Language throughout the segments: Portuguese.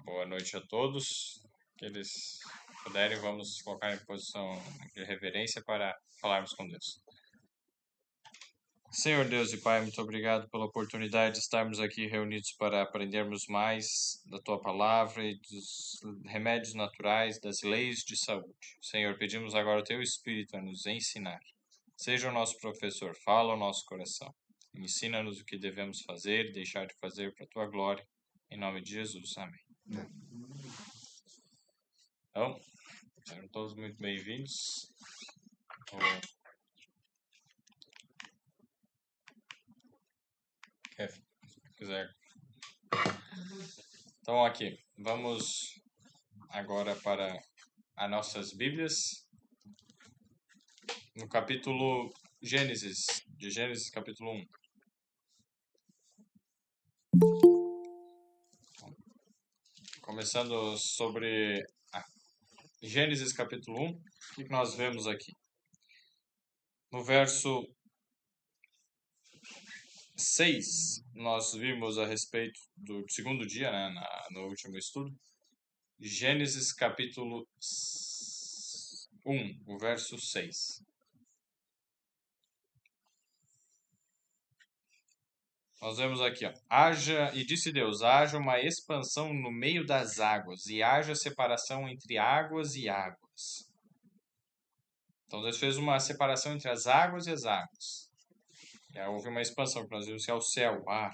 Boa noite a todos. Aqueles que puderem, vamos colocar em posição de reverência para falarmos com Deus. Senhor Deus e Pai, muito obrigado pela oportunidade de estarmos aqui reunidos para aprendermos mais da Tua palavra e dos remédios naturais, das leis de saúde. Senhor, pedimos agora o Teu Espírito a nos ensinar. Seja o nosso professor, fala ao nosso coração. Ensina-nos o que devemos fazer e deixar de fazer para a Tua glória. Em nome de Jesus. Amém. Então, sejam todos muito bem-vindos. Se quiser. Então, aqui, vamos agora para as nossas Bíblias. No capítulo de Gênesis capítulo 1. Começando sobre Gênesis capítulo 1, o que nós vemos aqui? No verso 6, nós vimos a respeito do segundo dia, né, no último estudo. Gênesis capítulo 1, o verso 6. Nós vemos aqui, e disse Deus, haja uma expansão no meio das águas, e haja separação entre águas e águas. Então Deus fez uma separação entre as águas e as águas. E aí houve uma expansão, que nós vimos que é o céu, o ar.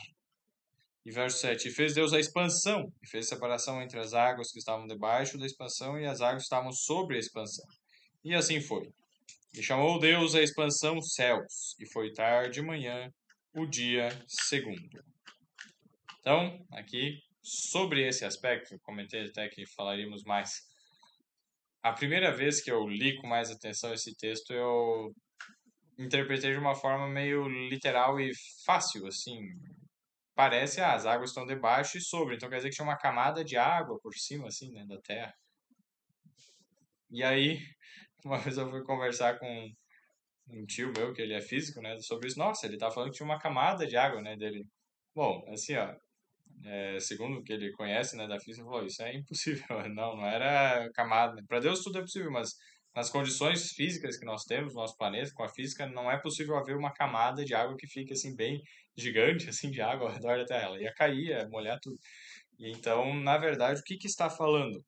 E verso 7, e fez Deus a expansão, e fez separação entre as águas que estavam debaixo da expansão e as águas que estavam sobre a expansão. E assim foi. E chamou Deus a expansão céus, e foi tarde de manhã, o dia segundo. Então, aqui, sobre esse aspecto, comentei até que falaríamos mais. A primeira vez que eu li com mais atenção esse texto, eu interpretei de uma forma meio literal e fácil, assim. Parece, as águas estão debaixo e sobre, então quer dizer que tinha uma camada de água por cima, assim, né, da terra. E aí, uma vez eu fui conversar com um tio meu, que ele é físico, né, sobre isso. Nossa, ele tá falando que tinha uma camada de água, né, dele. Bom, assim, ó, segundo o que ele conhece, né, da física, ele falou, isso é impossível. Não era camada. Para Deus tudo é possível, mas nas condições físicas que nós temos no nosso planeta, com a física, não é possível haver uma camada de água que fique assim bem gigante, assim, de água ao redor da Terra. Ela ia cair, ia molhar tudo. E então, na verdade, o que está falando?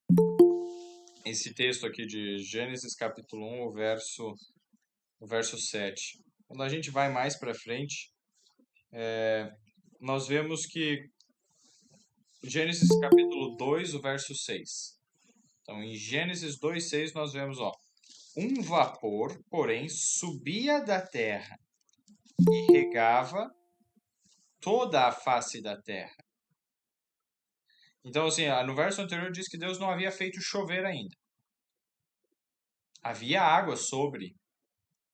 Esse texto aqui de Gênesis capítulo 1, o verso 7. Quando a gente vai mais para frente, nós vemos que Gênesis capítulo 2, o verso 6. Então, em Gênesis 2, 6, nós vemos, um vapor, porém, subia da terra e regava toda a face da terra. Então, assim, no verso anterior diz que Deus não havia feito chover ainda. Havia água sobre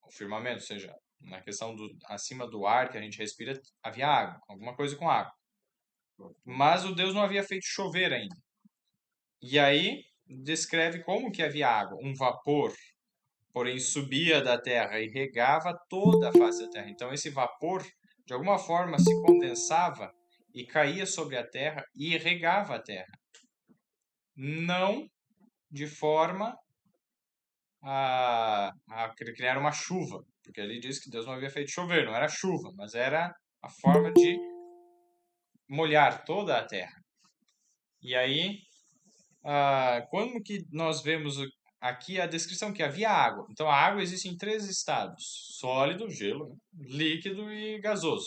o firmamento, ou seja, na questão acima do ar que a gente respira, havia água, alguma coisa com água. Mas o Deus não havia feito chover ainda. E aí, descreve como que havia água, um vapor, porém subia da terra e regava toda a face da terra. Então esse vapor, de alguma forma, se condensava e caía sobre a terra e regava a terra. Não de forma a criar uma chuva, porque ali diz que Deus não havia feito chover, não era chuva, mas era a forma de molhar toda a terra. E aí, quando que nós vemos aqui a descrição que havia água? Então, a água existe em 3 estados: sólido, gelo, líquido e gasoso.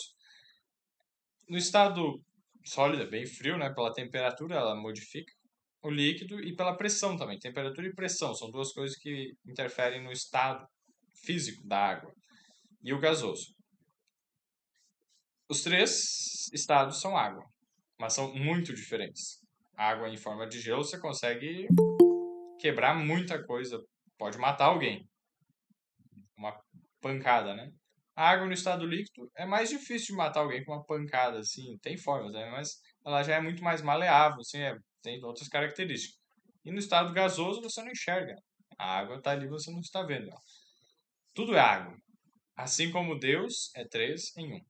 No estado sólido, é bem frio, né? Pela temperatura, ela modifica o líquido e pela pressão também. Temperatura e pressão são duas coisas que interferem no estado físico da água. E o gasoso. Os 3 estados são água, mas são muito diferentes. Água em forma de gelo, você consegue quebrar muita coisa, pode matar alguém. Uma pancada, né? A água no estado líquido é mais difícil de matar alguém com uma pancada, assim. Tem formas, né? Mas ela já é muito mais maleável, assim, tem outras características. E no estado gasoso você não enxerga. A água está ali, você não está vendo. Tudo é água. Assim como Deus é 3 em 1.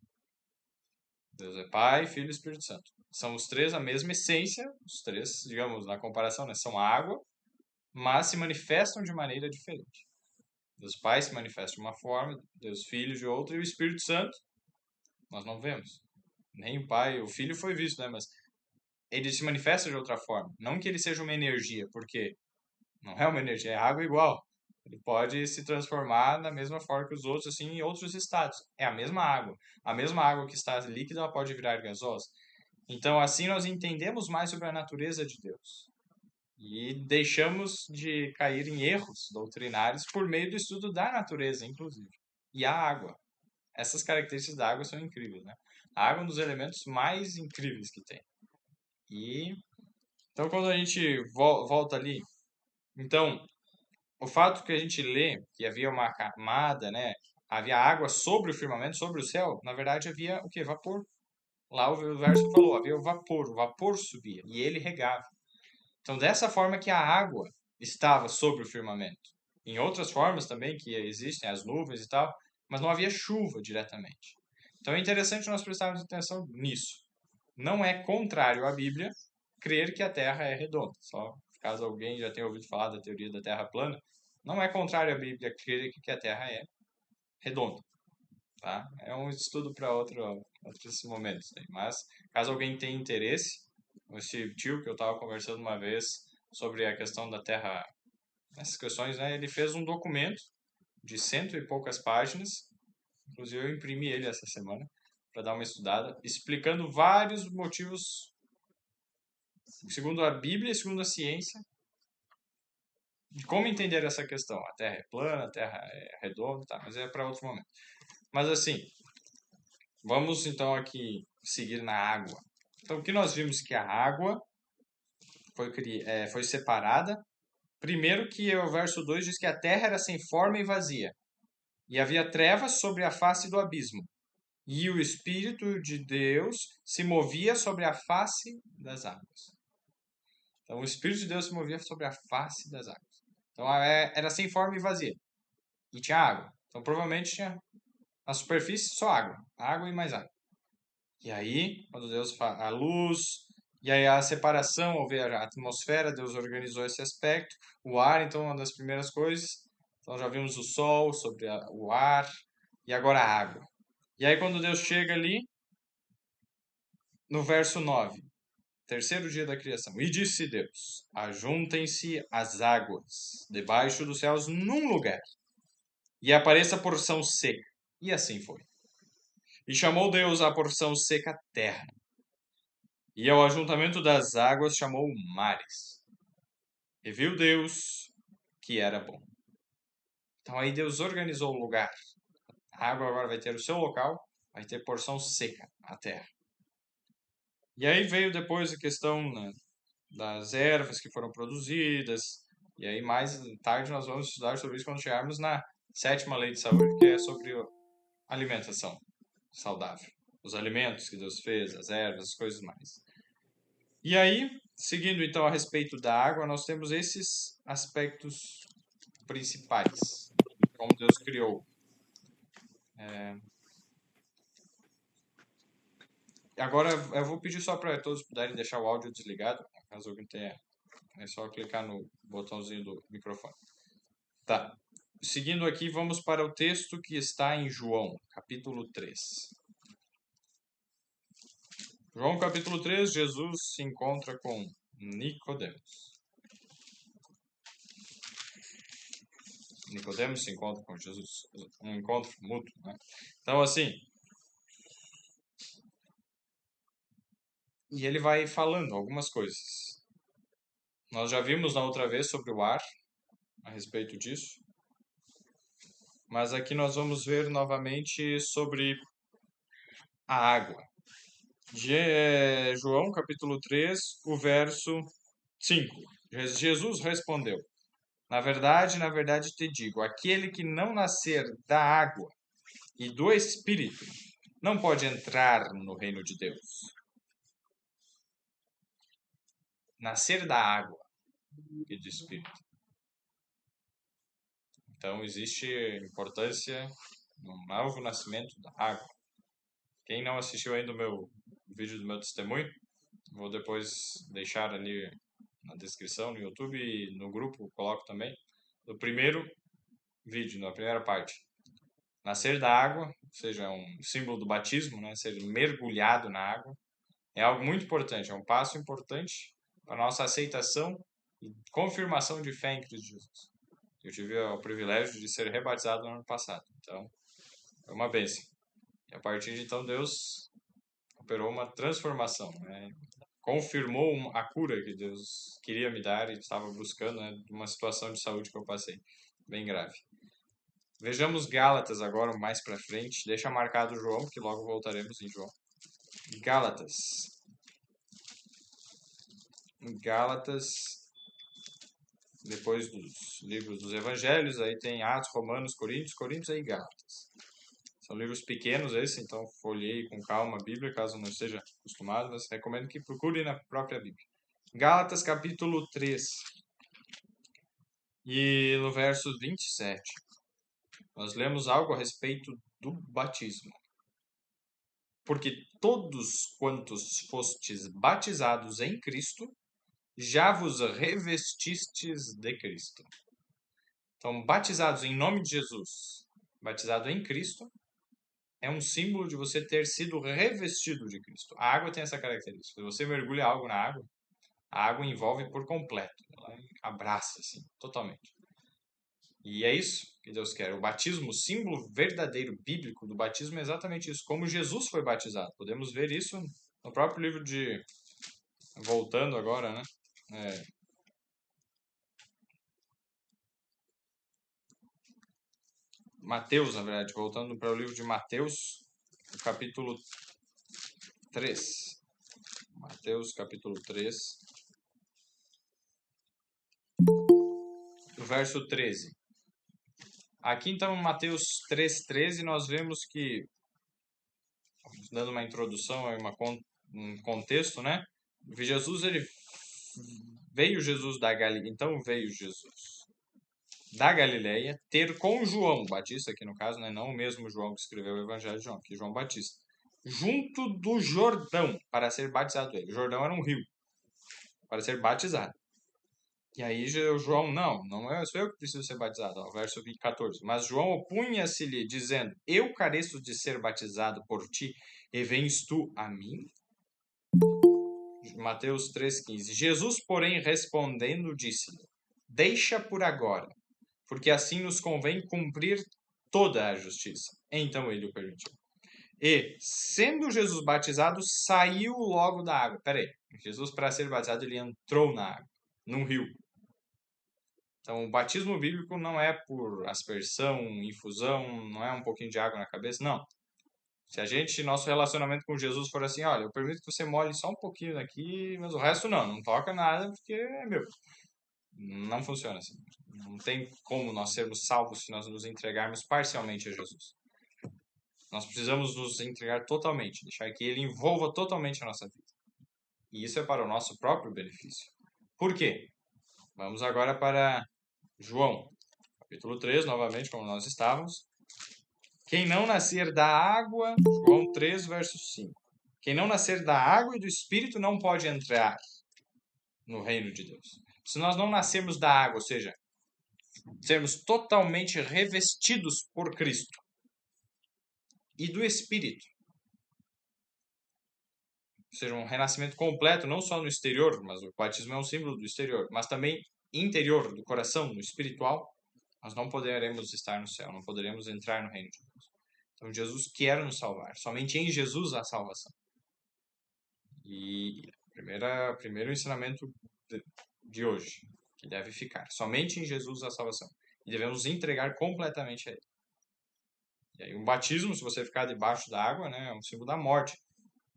Deus é Pai, Filho e Espírito Santo. São os três a mesma essência, os três, digamos, na comparação, né, são água, mas se manifestam de maneira diferente. Deus Pai se manifesta de uma forma, Deus Filho de outra, e o Espírito Santo nós não vemos. Nem o Pai, o Filho foi visto, né, mas ele se manifesta de outra forma. Não que ele seja uma energia, porque não é uma energia, é água igual. Ele pode se transformar da mesma forma que os outros, assim, em outros estados. É a mesma água. A mesma água que está líquida, ela pode virar gasosa. Então, assim, nós entendemos mais sobre a natureza de Deus. E deixamos de cair em erros doutrinários por meio do estudo da natureza, inclusive. E a água. Essas características da água são incríveis, né? A água é um dos elementos mais incríveis que tem. E então, quando a gente volta ali, então, o fato que a gente lê que havia uma camada, né? Havia água sobre o firmamento, sobre o céu, na verdade havia o que? Vapor. Lá o verso falou, havia o vapor subia e ele regava. Então, dessa forma que a água estava sobre o firmamento. Em outras formas também que existem as nuvens e tal, mas não havia chuva diretamente. Então é interessante nós prestarmos atenção nisso. Não é contrário à Bíblia crer que a Terra é redonda. Só caso alguém já tenha ouvido falar da teoria da Terra plana, não é contrário à Bíblia crer que a Terra é redonda, tá? É um estudo para outros momentos aí. Mas caso alguém tenha interesse, esse tio que eu estava conversando uma vez sobre a questão da Terra, essas questões, né? Ele fez um documento de 100 e poucas páginas, inclusive eu imprimi ele essa semana para dar uma estudada, explicando vários motivos, segundo a Bíblia e segundo a ciência, de como entender essa questão. A Terra é plana, a Terra é redonda, tá? Mas é para outro momento. Mas assim, vamos então aqui seguir na água. Então, o que nós vimos que a água foi separada. Primeiro que o verso 2 diz que a terra era sem forma e vazia, e havia trevas sobre a face do abismo, e o Espírito de Deus se movia sobre a face das águas. Então, o Espírito de Deus se movia sobre a face das águas. Então, era sem forma e vazia. E tinha água. Então, provavelmente tinha na superfície só água. Água e mais água. E aí, quando Deus faz a luz, e aí a separação, ao ver a atmosfera, Deus organizou esse aspecto. O ar, então, uma das primeiras coisas. Então, já vimos o sol sobre o ar, e agora a água. E aí, quando Deus chega ali, no verso 9, terceiro dia da criação, e disse Deus: ajuntem-se as águas debaixo dos céus num lugar, e apareça a porção seca. E assim foi. E chamou Deus a porção seca terra, e ao ajuntamento das águas chamou mares. E viu Deus que era bom. Então aí Deus organizou o lugar. A água agora vai ter o seu local, vai ter porção seca, a terra. E aí veio depois a questão, né, das ervas que foram produzidas. E aí mais tarde nós vamos estudar sobre isso quando chegarmos na sétima lei de saúde, que é sobre alimentação saudável. Os alimentos que Deus fez, as ervas, as coisas mais. E aí, seguindo então a respeito da água, nós temos esses aspectos principais. Como Deus criou. Agora eu vou pedir só para todos puderem deixar o áudio desligado, caso alguém tenha. É só clicar no botãozinho do microfone. Tá. Seguindo aqui, vamos para o texto que está em João, capítulo 3. João, capítulo 3, Jesus se encontra com Nicodemos. Nicodemos se encontra com Jesus. Um encontro mútuo, né? Então, assim, e ele vai falando algumas coisas. Nós já vimos na outra vez sobre o ar, a respeito disso. Mas aqui nós vamos ver novamente sobre a água. João capítulo 3, o verso 5. Jesus respondeu: na verdade te digo, aquele que não nascer da água e do Espírito não pode entrar no reino de Deus. Nascer da água e do Espírito. Então existe importância no novo nascimento da água. Quem não assistiu ainda o vídeo do meu testemunho, Vou depois deixar ali na descrição no YouTube e no grupo coloco também. Do primeiro vídeo, na primeira parte. Nascer da água, ou seja, um símbolo do batismo, né? Ser mergulhado na água, é algo muito importante, é um passo importante para a nossa aceitação e confirmação de fé em Cristo Jesus. Eu tive o privilégio de ser rebatizado no ano passado, então é uma bênção. E a partir de então Deus operou uma transformação, né? Confirmou a cura que Deus queria me dar e estava buscando, né, de uma situação de saúde que eu passei, bem grave. Vejamos Gálatas agora mais para frente. Deixa marcado João, que logo voltaremos em João. Gálatas. Gálatas, depois dos livros dos Evangelhos, aí tem Atos, Romanos, Coríntios aí Gálatas. São livros pequenos esses, então folheie com calma a Bíblia, caso não esteja acostumado, mas recomendo que procure na própria Bíblia. Gálatas capítulo 3. E no verso 27, nós lemos algo a respeito do batismo. Porque todos quantos fostes batizados em Cristo, já vos revestistes de Cristo. Então, batizados em nome de Jesus, batizado em Cristo, é um símbolo de você ter sido revestido de Cristo. A água tem essa característica. Se você mergulha algo na água, a água envolve por completo. Ela abraça, assim, totalmente. E é isso que Deus quer. O batismo, o símbolo verdadeiro bíblico do batismo é exatamente isso. Como Jesus foi batizado. Podemos ver isso no próprio livro de... Voltando agora, né? Mateus, na verdade. Voltando para o livro de Mateus, o capítulo 3. Mateus, capítulo 3. O verso 13. Aqui, então, em Mateus 3,13, nós vemos que, dando uma introdução, um contexto, né? Veio Jesus da Galileia, então veio Jesus da Galileia ter com João Batista, aqui no caso, né? Não o mesmo João que escreveu o Evangelho de João, que João Batista, junto do Jordão, para ser batizado ele. O Jordão era um rio, para ser batizado. E aí João, sou eu que preciso ser batizado, ó, verso 14. Mas João opunha-se-lhe, dizendo, eu careço de ser batizado por ti, e vens tu a mim? Mateus 3,15. Jesus, porém, respondendo, disse-lhe, deixa por agora, porque assim nos convém cumprir toda a justiça. Então ele o permitiu. E, sendo Jesus batizado, saiu logo da água. Peraí, Jesus, para ser batizado, ele entrou na água, num rio. Então, o batismo bíblico não é por aspersão, infusão, não é um pouquinho de água na cabeça, não. Se nosso relacionamento com Jesus for assim, olha, eu permito que você molhe só um pouquinho daqui, mas o resto não toca nada porque é meu. Não funciona assim. Não tem como nós sermos salvos se nós nos entregarmos parcialmente a Jesus. Nós precisamos nos entregar totalmente, deixar que Ele envolva totalmente a nossa vida. E isso é para o nosso próprio benefício. Por quê? Vamos agora para João, capítulo 3, novamente, como nós estávamos. Quem não nascer da água, João 3, verso 5. Quem não nascer da água e do Espírito não pode entrar no reino de Deus. Se nós não nascermos da água, ou seja, sermos totalmente revestidos por Cristo e do Espírito, ou seja, um renascimento completo, não só no exterior, mas o batismo é um símbolo do exterior, mas também interior, do coração, no espiritual, nós não poderemos estar no céu, não poderemos entrar no reino de Deus. Então Jesus quer nos salvar, somente em Jesus há salvação. E primeiro ensinamento de hoje, que deve ficar, somente em Jesus há salvação. E devemos entregar completamente a Ele. E aí, um batismo, se você ficar debaixo da água, né, é um símbolo da morte.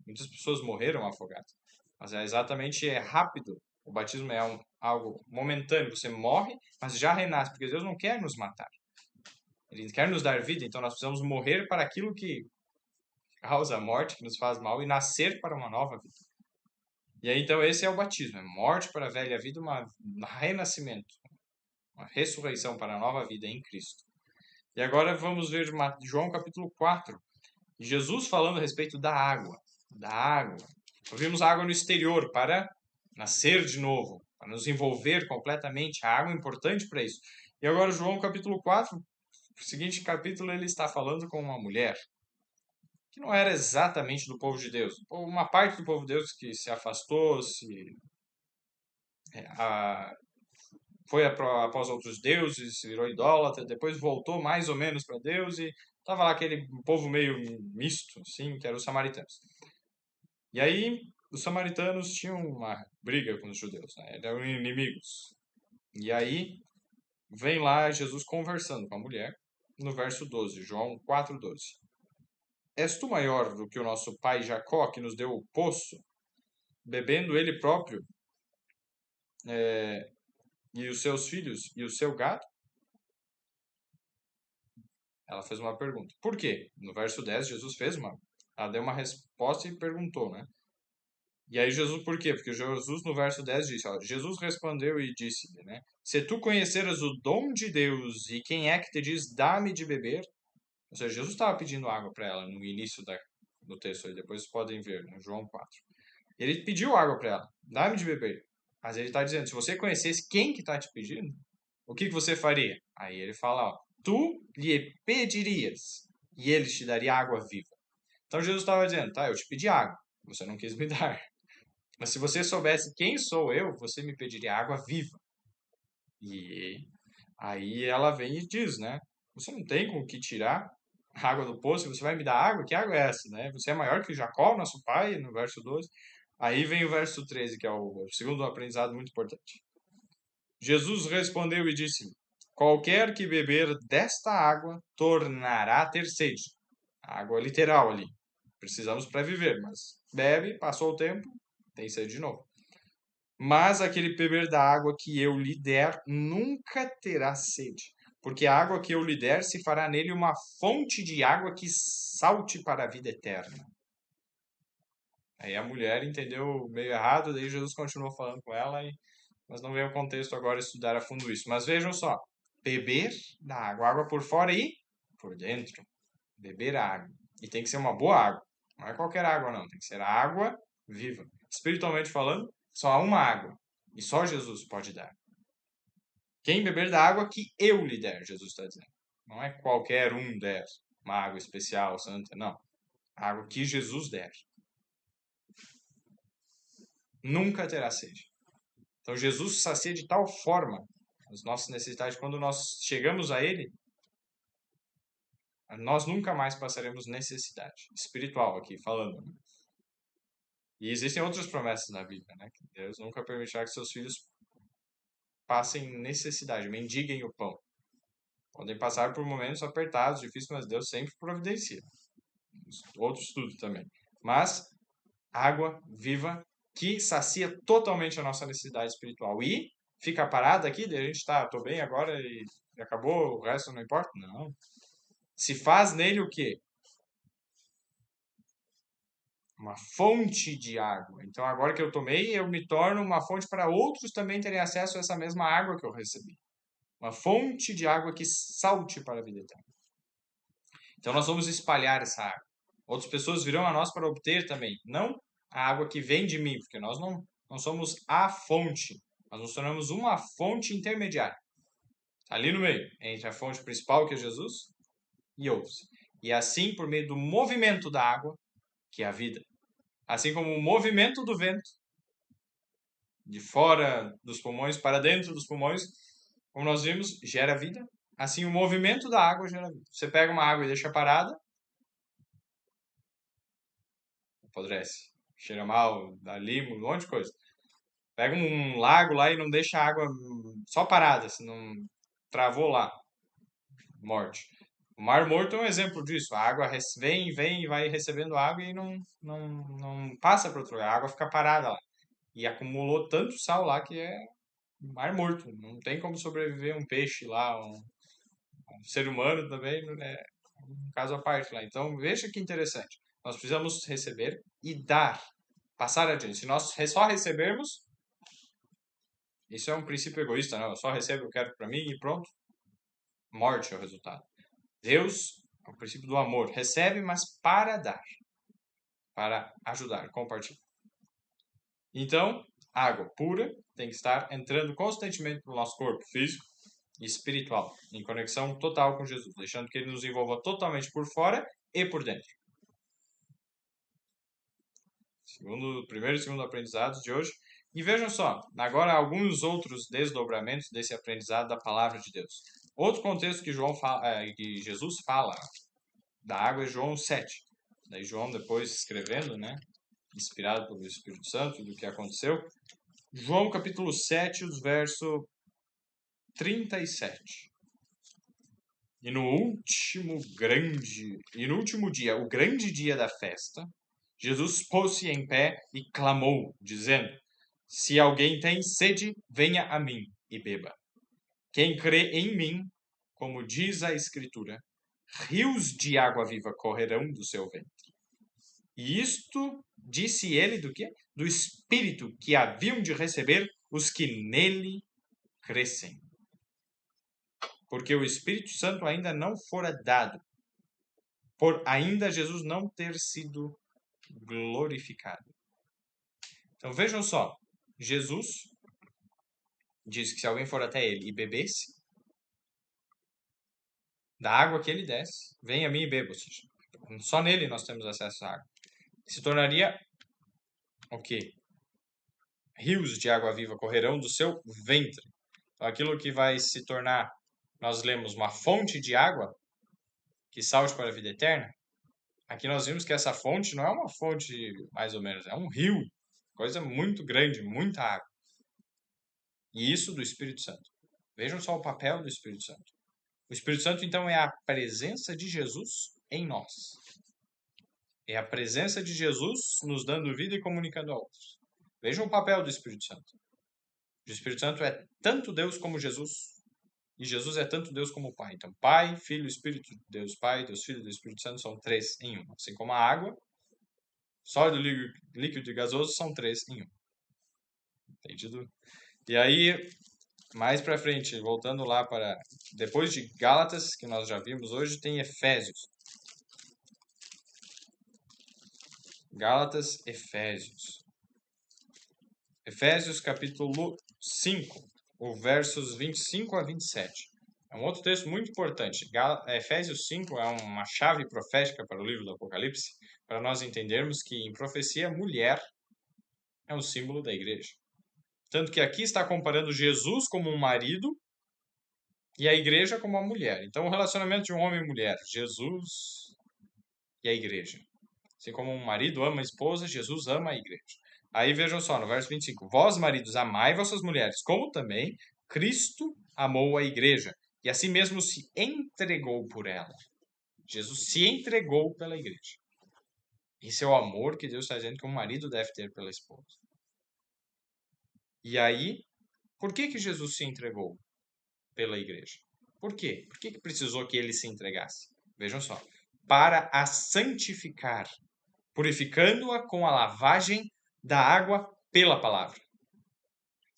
Muitas pessoas morreram afogadas. Mas é rápido. O batismo é algo momentâneo. Você morre, mas já renasce, porque Deus não quer nos matar. Ele quer nos dar vida, então nós precisamos morrer para aquilo que causa a morte, que nos faz mal, e nascer para uma nova vida. E aí, então, esse é o batismo. É morte para a velha vida, um renascimento. Uma ressurreição para a nova vida em Cristo. E agora vamos ver João capítulo 4. Jesus falando a respeito da água. Da água. Vimos a água no exterior para nascer de novo, para nos envolver completamente. A água é importante para isso. E agora João capítulo 4, o seguinte capítulo, ele está falando com uma mulher que não era exatamente do povo de Deus. Uma parte do povo de Deus que se afastou, a, foi após outros deuses, virou idólatra, depois voltou mais ou menos para Deus e estava lá aquele povo meio misto, assim, que eram os samaritanos. E aí, os samaritanos tinham uma briga com os judeus, né? Eram inimigos. E aí, vem lá Jesus conversando com a mulher, no verso 12, João 4,12. És tu maior do que o nosso pai Jacó, que nos deu o poço, bebendo ele próprio e os seus filhos e o seu gado? Ela fez uma pergunta. Por quê? No verso 10, Jesus fez uma. Ela deu uma resposta e perguntou, né? E aí Jesus, por quê? Porque Jesus no verso 10 disse, ó, Jesus respondeu e disse-lhe, né? Se tu conheceras o dom de Deus e quem é que te diz, dá-me de beber. Ou seja, Jesus estava pedindo água para ela no início do texto, aí depois vocês podem ver, no João 4. Ele pediu água para ela, dá-me de beber. Mas ele está dizendo, se você conhecesse quem que está te pedindo, o que você faria? Aí ele fala, ó, tu lhe pedirias e ele te daria água viva. Então Jesus estava dizendo, tá, eu te pedi água, você não quis me dar. Mas se você soubesse quem sou eu, você me pediria água viva. E aí ela vem e diz, né? Você não tem com o que tirar a água do poço, você vai me dar água? Que água é essa, né? Você é maior que Jacó, nosso pai, no verso 12. Aí vem o verso 13, que é o segundo aprendizado muito importante. Jesus respondeu e disse: qualquer que beber desta água tornará a ter sede. Água literal ali. Precisamos para viver, mas bebe, passou o tempo, tem sede de novo. Mas aquele beber da água que eu lhe der nunca terá sede, porque a água que eu lhe der se fará nele uma fonte de água que salte para a vida eterna. Aí a mulher entendeu meio errado, daí Jesus continuou falando com ela, mas não veio o contexto agora estudar a fundo isso. Mas vejam só, beber da água, água por fora e por dentro. Beber a água. E tem que ser uma boa água. Não é qualquer água, não. Tem que ser a água viva. Espiritualmente falando, só há uma água. E só Jesus pode dar. Quem beber da água que eu lhe der, Jesus está dizendo. Não é qualquer um der uma água especial, santa, não. A água que Jesus der. Nunca terá sede. Então Jesus sacia de tal forma as nossas necessidades. Quando nós chegamos a Ele, nós nunca mais passaremos necessidade. Espiritual aqui, falando. Né? E existem outras promessas na Bíblia, né? Que Deus nunca permitirá que seus filhos passem necessidade, mendiguem o pão. Podem passar por momentos apertados, difíceis, mas Deus sempre providencia. Outro estudo também. Mas água viva que sacia totalmente a nossa necessidade espiritual. E fica parada aqui, a gente tá, tô bem agora e acabou, o resto não importa? Não. Se faz nele o quê? Uma fonte de água. Então, agora que eu tomei, eu me torno uma fonte para outros também terem acesso a essa mesma água que eu recebi. Uma fonte de água que salte para a vida eterna. Então, nós vamos espalhar essa água. Outras pessoas virão a nós para obter também. Não a água que vem de mim, porque nós não somos a fonte. Nós nos tornamos uma fonte intermediária. Ali no meio, entre a fonte principal, que é Jesus, e outros. E assim, por meio do movimento da água, que é a vida, assim como o movimento do vento, de fora dos pulmões para dentro dos pulmões, como nós vimos, gera vida. Assim, o movimento da água gera vida. Você pega uma água e deixa parada, apodrece. Cheira mal, dá limo, um monte de coisa. Pega um lago lá e não deixa a água só parada, se não travou lá, morte. O Mar Morto é um exemplo disso. A água vem e vai recebendo água e não passa para outro lugar. A água fica parada lá. E acumulou tanto sal lá que é Mar Morto. Não tem como sobreviver um peixe lá, um ser humano também, é um caso à parte lá. Então, veja que interessante. Nós precisamos receber e dar, passar adiante. Se nós só recebermos, isso é um princípio egoísta, não? Eu só recebo o que eu quero para mim e pronto. Morte é o resultado. Deus é o princípio do amor. Recebe, mas para dar, para ajudar, compartilhar. Então, água pura tem que estar entrando constantemente no nosso corpo físico e espiritual, em conexão total com Jesus, deixando que ele nos envolva totalmente por fora e por dentro. Primeiro e segundo aprendizados de hoje. E vejam só, agora alguns outros desdobramentos desse aprendizado da palavra de Deus. Outro contexto que que Jesus fala da água é João 7. Daí João depois escrevendo, né, inspirado pelo Espírito Santo, do que aconteceu. João capítulo 7, os verso 37. E no último dia, o grande dia da festa, Jesus pôs-se em pé e clamou, dizendo: Se alguém tem sede, venha a mim e beba. Quem crê em mim, como diz a Escritura, rios de água viva correrão do seu ventre. E isto disse ele do quê? Do Espírito que haviam de receber os que nele crescem. Porque o Espírito Santo ainda não fora dado, por ainda Jesus não ter sido glorificado. Então vejam só, Jesus diz que se alguém for até ele e bebesse da água que ele desce, venha a mim e beba. Ou seja, só nele nós temos acesso à água. Se tornaria o quê? Rios de água viva correrão do seu ventre. Então, aquilo que vai se tornar, nós lemos, uma fonte de água que salte para a vida eterna. Aqui nós vimos que essa fonte não é uma fonte mais ou menos, é um rio. Coisa muito grande, muita água. E isso do Espírito Santo. Vejam só o papel do Espírito Santo. O Espírito Santo, então, é a presença de Jesus em nós. É a presença de Jesus nos dando vida e comunicando a outros. Vejam o papel do Espírito Santo. O Espírito Santo é tanto Deus como Jesus. E Jesus é tanto Deus como o Pai. Então, Pai, Filho, Espírito, Deus Pai, Deus Filho e Deus Espírito Santo são três em um. Assim como a água, sólido, líquido e gasoso são três em um. Entendido? E aí, mais para frente, voltando lá para... Depois de Gálatas, que nós já vimos hoje, tem Efésios. Gálatas, Efésios. Efésios capítulo 5, o versos 25 a 27. É um outro texto muito importante. Efésios 5 é uma chave profética para o livro do Apocalipse, para nós entendermos que em profecia, mulher é um símbolo da igreja. Tanto que aqui está comparando Jesus como um marido e a igreja como uma mulher. Então, o relacionamento de um homem e mulher, Jesus e a igreja. Assim como um marido ama a esposa, Jesus ama a igreja. Aí vejam só, no verso 25. Vós, maridos, amai vossas mulheres, como também Cristo amou a igreja, e assim mesmo se entregou por ela. Jesus se entregou pela igreja. Esse é o amor que Deus está dizendo que um marido deve ter pela esposa. E aí, por que Jesus se entregou pela igreja? Por quê? Por que precisou que ele se entregasse? Vejam só. Para a santificar, purificando-a com a lavagem da água pela palavra.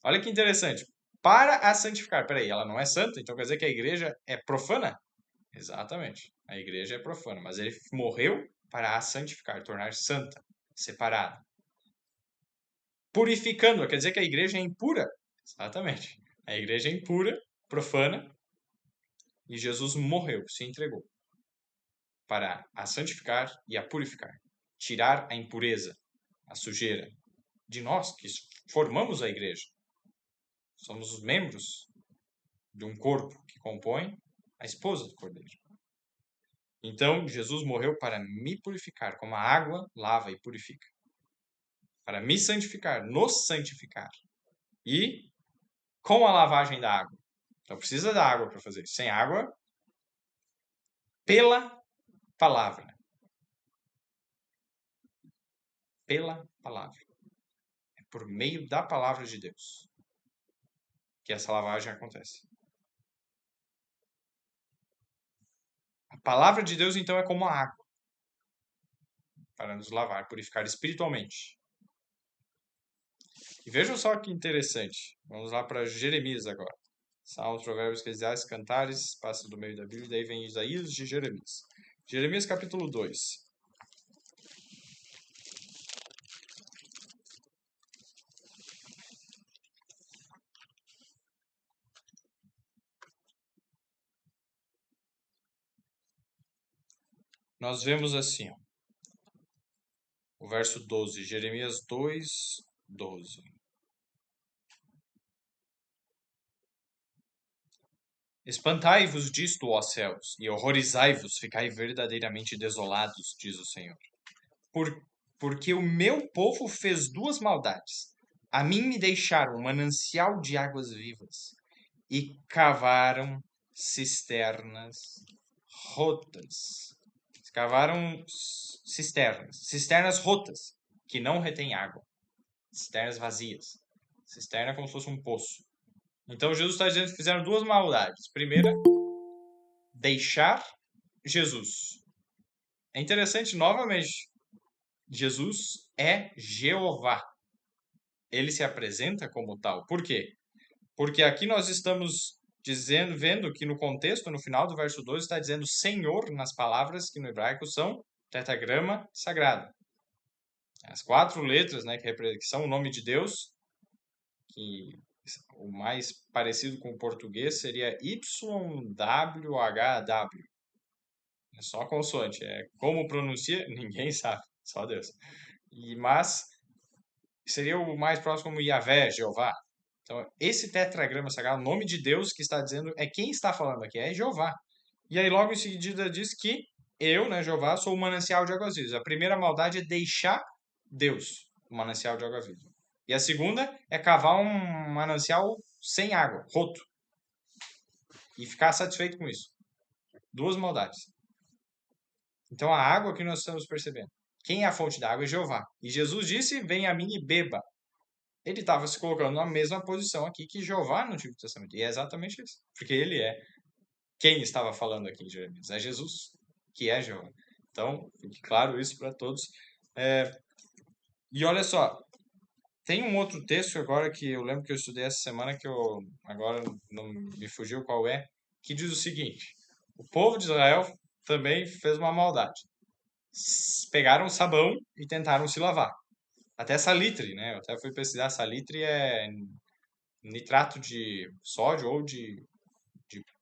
Olha que interessante. Para a santificar. Peraí, ela não é santa? Então quer dizer que a igreja é profana? Exatamente. A igreja é profana. Mas ele morreu para a santificar, tornar santa, separada. Purificando-a. Quer dizer que a igreja é impura? Exatamente. A igreja é impura, profana. E Jesus morreu, se entregou para a santificar e a purificar. Tirar a impureza, a sujeira de nós que formamos a igreja. Somos os membros de um corpo que compõe a esposa do Cordeiro. Então, Jesus morreu para me purificar, como a água lava e purifica. Para me santificar, nos santificar. E com a lavagem da água. Então, precisa da água para fazer isso. Sem água, pela palavra. Pela palavra. É por meio da palavra de Deus que essa lavagem acontece. A palavra de Deus, então, é como a água para nos lavar, purificar espiritualmente. E vejam só que interessante. Vamos lá para Jeremias agora. Salmos, Provérbios, Eclesiastes, Cantares, passa do meio da Bíblia, daí vem Isaías de Jeremias. Jeremias capítulo 2. nós vemos assim, ó, o verso 12, Jeremias 2, 12. Espantai-vos disto, ó céus, e horrorizai-vos, ficai verdadeiramente desolados, diz o Senhor. Por, porque o meu povo fez duas maldades. A mim me deixaram um manancial de águas vivas e cavaram cisternas rotas. Cavaram cisternas rotas, que não retêm água. Cisternas vazias. Cisterna é como se fosse um poço. Então Jesus está dizendo que fizeram duas maldades. Primeira, deixar Jesus. É interessante, novamente, Jesus é Jeová. Ele se apresenta como tal. Por quê? Porque aqui nós estamos dizendo, vendo que no contexto, no final do verso 12, está dizendo Senhor nas palavras que no hebraico são tetragrama sagrado. As quatro letras, né, que são o nome de Deus, que o mais parecido com o português seria YWHW. É só consoante. É como pronuncia, ninguém sabe, só Deus. Mas seria o mais próximo como Yahvé, Jeová. Então, esse tetragrama sagrado, o nome de Deus que está dizendo, é quem está falando aqui, é Jeová. E aí logo em seguida diz que eu, né, Jeová, sou o manancial de águas vivas. A primeira maldade é deixar Deus, o manancial de água viva. E a segunda é cavar um manancial sem água, roto. E ficar satisfeito com isso. Duas maldades. Então a água que nós estamos percebendo. Quem é a fonte da água é Jeová. E Jesus disse, venha a mim e beba. Ele estava se colocando na mesma posição aqui que Jeová no Antigo Testamento. E é exatamente isso. Porque ele é quem estava falando aqui em Jeremias. É Jesus, que é Jeová. Então, fique claro isso para todos. E olha só, tem um outro texto agora que eu lembro que eu estudei essa semana, que eu agora não me fugiu qual é, que diz o seguinte: o povo de Israel também fez uma maldade. Pegaram sabão e tentaram se lavar. Até salitre, né? Eu até fui pesquisar, salitre é nitrato de sódio ou de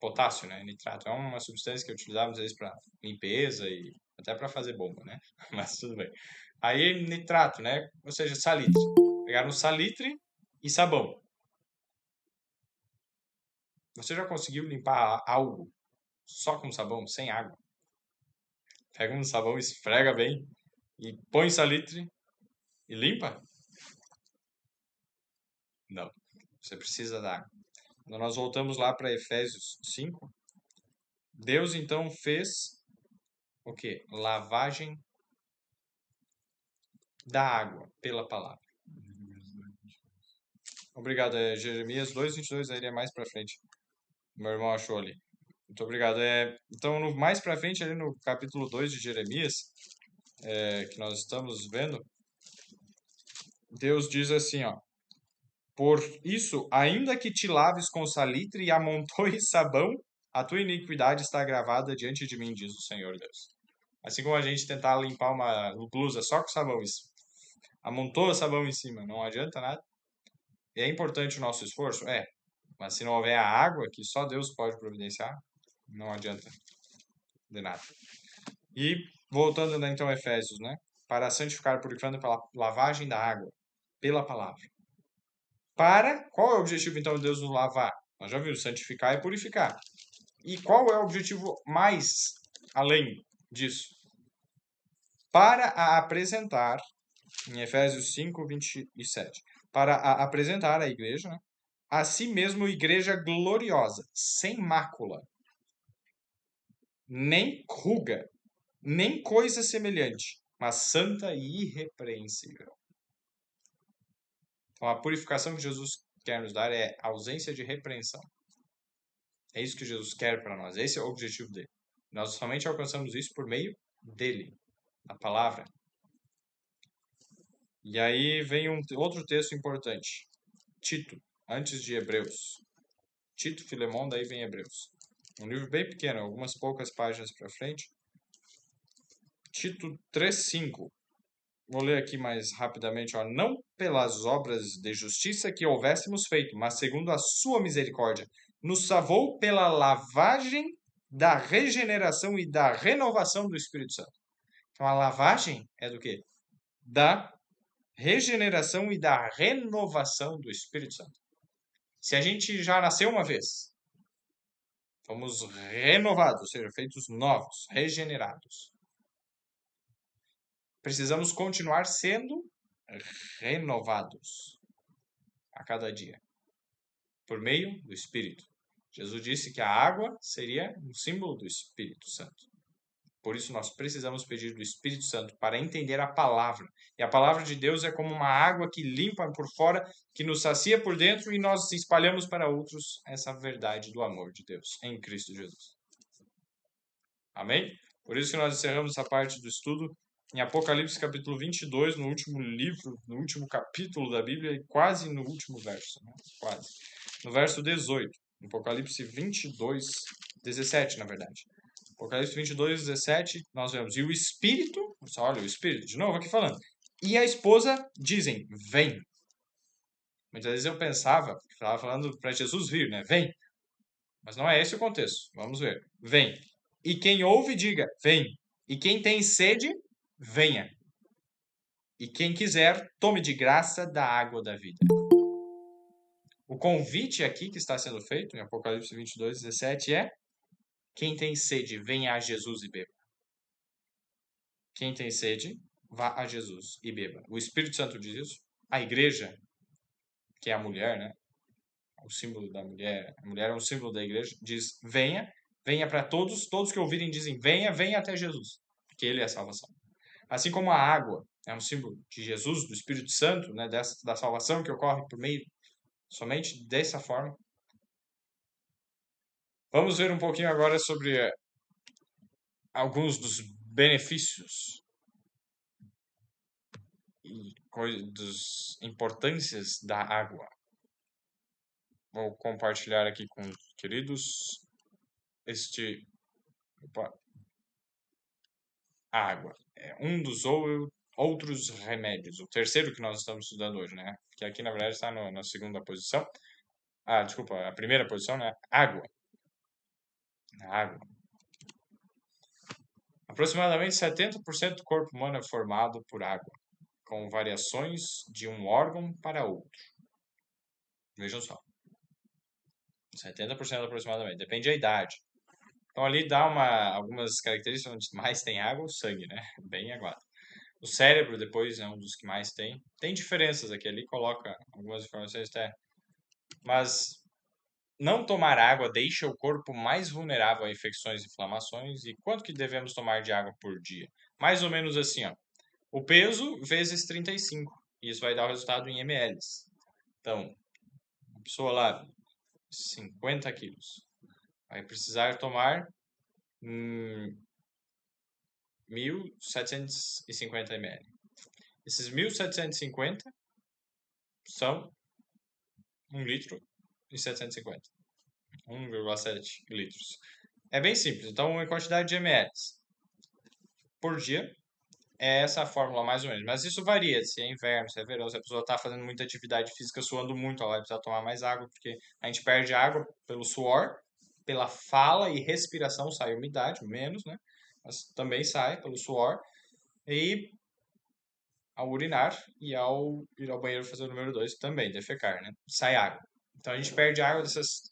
potássio, né? Nitrato é uma substância que é utilizava às vezes para limpeza e até para fazer bomba, né? Mas tudo bem. Aí nitrato, né? Ou seja, salitre. Pegaram salitre e sabão. Você já conseguiu limpar algo só com sabão, sem água? Pega um sabão, esfrega bem e põe salitre e limpa? Não. Você precisa da água. Quando nós voltamos lá para Efésios 5, Deus então fez o quê? Lavagem da água pela palavra. Obrigado. É Jeremias 2:22, aí ele é mais para frente. Meu irmão achou ali. Muito obrigado. Então, mais para frente, ali no capítulo 2 de Jeremias, que nós estamos vendo, Deus diz assim, ó: por isso, ainda que te laves com salitre e amontoes sabão, a tua iniquidade está gravada diante de mim, diz o Senhor Deus. Assim como a gente tentar limpar uma blusa só com sabão, amontoa sabão em cima, não adianta nada. E é importante o nosso esforço? É. Mas se não houver a água, que só Deus pode providenciar, não adianta de nada. E voltando né, então a Efésios, né? Para santificar, purificando pela lavagem da água, pela palavra. Qual é o objetivo então de Deus nos lavar? Nós já vimos, santificar e purificar. E qual é o objetivo mais além disso? Para a apresentar, em Efésios 5:27, para apresentar a igreja, né, a si mesmo igreja gloriosa, sem mácula, nem ruga, nem coisa semelhante, mas santa e irrepreensível. Então, a purificação que Jesus quer nos dar é ausência de repreensão. É isso que Jesus quer para nós. Esse é o objetivo dele. Nós somente alcançamos isso por meio dele, da palavra. E aí vem outro texto importante. Tito, antes de Hebreus. Tito, Filemão, daí vem Hebreus. Um livro bem pequeno, algumas poucas páginas para frente. Tito 3:5. Vou ler aqui mais rapidamente. Ó. Não pelas obras de justiça que houvéssemos feito, mas segundo a sua misericórdia, nos salvou pela lavagem da regeneração e da renovação do Espírito Santo. Então, a lavagem é do quê? Da regeneração e da renovação do Espírito Santo. Se a gente já nasceu uma vez, fomos renovados, ou seja, feitos novos, regenerados. Precisamos continuar sendo renovados a cada dia, por meio do Espírito. Jesus disse que a água seria um símbolo do Espírito Santo. Por isso, nós precisamos pedir do Espírito Santo para entender a palavra. E a palavra de Deus é como uma água que limpa por fora, que nos sacia por dentro e nós espalhamos para outros essa verdade do amor de Deus em Cristo Jesus. Amém? Por isso que nós encerramos essa parte do estudo em Apocalipse capítulo 22, no último livro, no último capítulo da Bíblia e quase no último verso. Né? Quase. No verso 18. Apocalipse 22, 17, na verdade. Apocalipse 22, 17, nós vemos. E o Espírito, olha o Espírito, de novo aqui falando. E a esposa dizem, vem. Muitas vezes eu pensava que estava falando para Jesus vir, né? Vem. Mas não é esse o contexto. Vamos ver. Vem. E quem ouve, diga, vem. E quem tem sede, venha. E quem quiser, tome de graça da água da vida. O convite aqui que está sendo feito, em Apocalipse 22, 17, é: quem tem sede, venha a Jesus e beba. Quem tem sede, vá a Jesus e beba. O Espírito Santo diz isso. A igreja, que é a mulher, né? O símbolo da mulher. A mulher é um símbolo da igreja. Diz, venha. Venha para todos. Todos que ouvirem dizem, venha, venha até Jesus. Porque Ele é a salvação. Assim como a água é um símbolo de Jesus, do Espírito Santo, né? Da salvação que ocorre por meio somente dessa forma. Vamos ver um pouquinho agora sobre alguns dos benefícios e das importâncias da água. Vou compartilhar aqui com os queridos a água. É um dos outros remédios. O terceiro que nós estamos estudando hoje, né? Que aqui, na verdade, está na segunda posição. Ah, desculpa, a primeira posição, né? Água. Água. Aproximadamente 70% do corpo humano é formado por água, com variações de um órgão para outro. Vejam só. 70% aproximadamente. Depende da idade. Então ali dá algumas características onde mais tem água, o sangue, né? Bem aguado. O cérebro depois é um dos que mais tem. Tem diferenças aqui, ali coloca algumas informações até. Mas não tomar água deixa o corpo mais vulnerável a infecções e inflamações. E quanto que devemos tomar de água por dia? Mais ou menos assim, ó. O peso vezes 35. Isso vai dar o resultado em ml. Então, a pessoa lá, 50 quilos, vai precisar tomar 1.750 ml. Esses 1.750 são 1 litro e 750. 1,7 litros. É bem simples. Então, a quantidade de ml por dia é essa a fórmula mais ou menos. Mas isso varia, se é inverno, se é verão, se a pessoa está fazendo muita atividade física, suando muito, ela vai precisar tomar mais água, porque a gente perde água pelo suor, pela fala e respiração, sai umidade, menos, né? Mas também sai pelo suor. E ao urinar e ao ir ao banheiro fazer o número 2 também, defecar, né? Sai água. Então a gente perde água dessas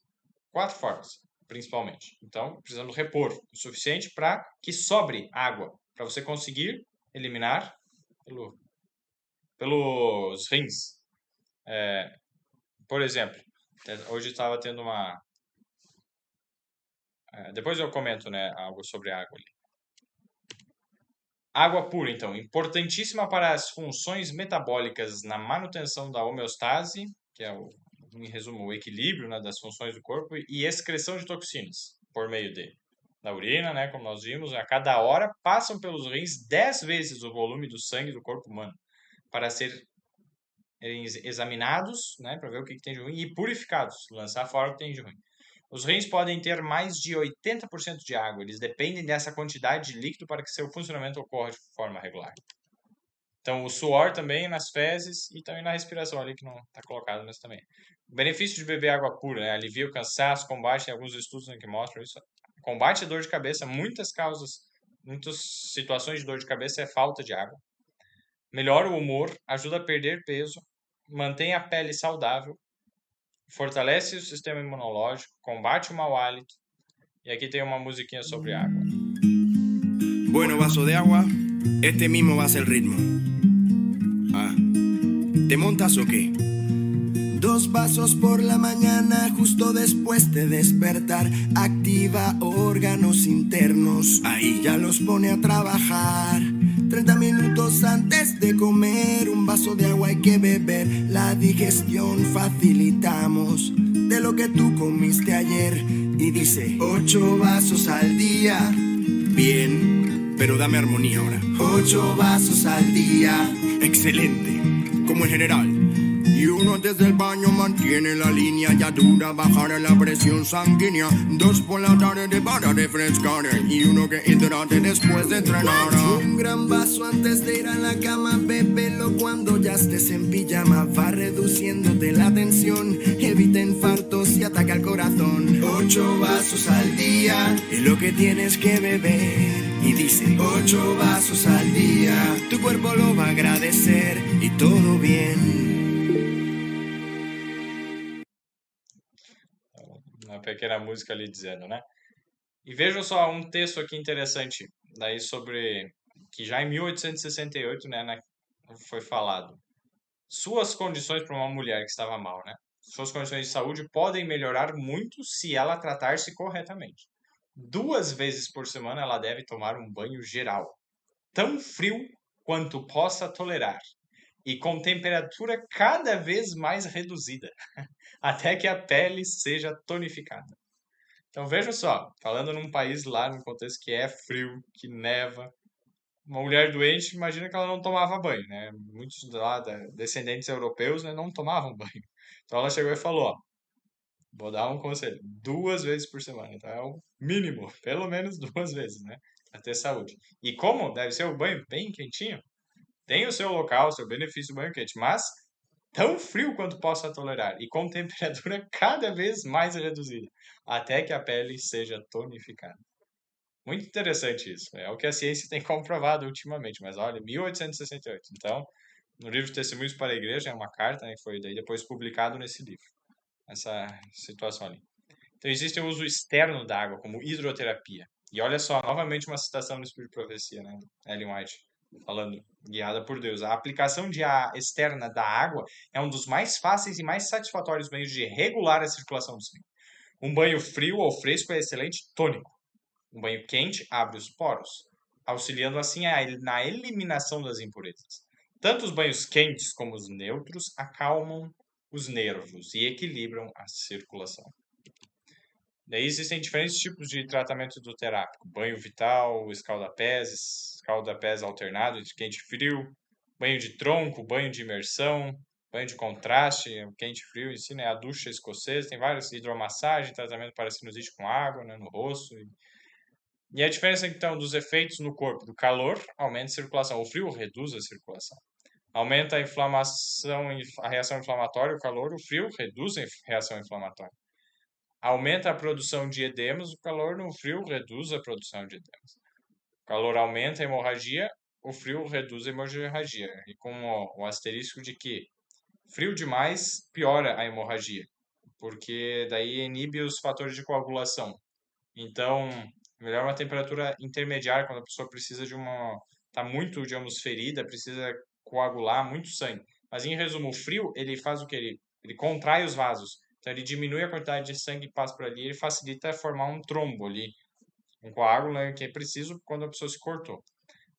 4 formas, principalmente. Então precisamos repor o suficiente para que sobre água, para você conseguir eliminar pelos rins. Por exemplo, hoje estava tendo uma... depois eu comento, né, algo sobre água ali. Água pura, então, importantíssima para as funções metabólicas na manutenção da homeostase, que é, em resumo, o equilíbrio, né, das funções do corpo, e excreção de toxinas, por meio da urina, né, como nós vimos. A cada hora passam pelos rins 10 vezes o volume do sangue do corpo humano, para serem examinados, né, para ver o que tem de ruim, e purificados, lançar fora o que tem de ruim. Os rins podem ter mais de 80% de água. Eles dependem dessa quantidade de líquido para que seu funcionamento ocorra de forma regular. Então, o suor também nas fezes e também na respiração ali, que não está colocado, mas também. O benefício de beber água pura, né? Alivia o cansaço, combate, tem alguns estudos que mostram isso. Combate a dor de cabeça, muitas situações de dor de cabeça é falta de água. Melhora o humor, ajuda a perder peso, mantém a pele saudável, fortalece o sistema imunológico, combate o mau hálito. E aqui tem uma musiquinha sobre água. Bueno, vaso de agua, este mismo va a ser el ritmo. Ah, ¿te montas o qué? 2 vasos por la mañana justo después de despertar. Activa órganos internos, ahí ya los pone a trabajar. 30 minutos antes de comer, un vaso de agua hay que beber. La digestión facilitamos de lo que tú comiste ayer. Y dice 8 vasos al día. Bien, pero dame armonía ahora. 8 vasos al día. Excelente, como en general. Y uno desde el baño mantiene la línea, ya dura bajar la presión sanguínea. 2 por la tarde para refrescar y uno que hidrate después de entrenar. Un gran vaso antes de ir a la cama, bébelo cuando ya estés en pijama. Va reduciéndote la tensión, evita infartos y ataca al corazón. 8 vasos al día es lo que tienes que beber. Y dice 8 vasos al día, tu cuerpo lo va a agradecer y todo bien. Uma pequena música ali dizendo, né? E vejam só um texto aqui interessante, daí sobre que já em 1868, né, foi falado. Suas condições para uma mulher que estava mal, né? Suas condições de saúde podem melhorar muito se ela tratar-se corretamente. 2 vezes por semana ela deve tomar um banho geral, tão frio quanto possa tolerar, e com temperatura cada vez mais reduzida, até que a pele seja tonificada. Então veja só, falando num país lá, num contexto que é frio, que neva, uma mulher doente, imagina que ela não tomava banho, né? Muitos lá, descendentes europeus, né, não tomavam banho. Então ela chegou e falou, ó, vou dar um conselho, 2 vezes por semana, então é o mínimo, pelo menos 2 vezes, né? Pra ter saúde. E como deve ser o banho bem quentinho, tem o seu local, o seu benefício do banho quente, mas tão frio quanto possa tolerar e com temperatura cada vez mais reduzida, até que a pele seja tonificada. Muito interessante isso. É o que a ciência tem comprovado ultimamente, mas olha, 1868. Então, no livro de Testemunhos para a Igreja, é uma carta, né, que foi daí depois publicado nesse livro, essa situação ali. Então, existe o uso externo da água, como hidroterapia. E olha só, novamente uma citação no Espírito de Profecia, né, Ellen White, falando, guiada por Deus. A aplicação externa da água é um dos mais fáceis e mais satisfatórios meios de regular a circulação do sangue. Um banho frio ou fresco é excelente tônico. Um banho quente abre os poros, auxiliando assim na eliminação das impurezas. Tanto os banhos quentes como os neutros acalmam os nervos e equilibram a circulação. Daí existem diferentes tipos de tratamento hidroterápico. Banho vital, escaldapés alternado entre quente e frio, banho de tronco, banho de imersão, banho de contraste, quente e frio em si, né? A ducha escocesa, tem vários, hidromassagem, tratamento para sinusite com água, né, no rosto. E a diferença, então, dos efeitos no corpo, do calor aumenta a circulação, o frio reduz a circulação. Aumenta a inflamação, a reação inflamatória, o calor, o frio reduz a reação inflamatória. Aumenta a produção de edemas, o calor no frio reduz a produção de edemas. O calor aumenta a hemorragia, o frio reduz a hemorragia. E com o asterisco de que frio demais piora a hemorragia, porque daí inibe os fatores de coagulação. Então, melhor uma temperatura intermediária quando a pessoa precisa tá muito, digamos, ferida, precisa coagular muito sangue. Mas em resumo, o frio, ele faz o que? Ele contrai os vasos. Então, ele diminui a quantidade de sangue que passa por ali, ele facilita formar um trombo ali, um coágulo, né, que é preciso quando a pessoa se cortou.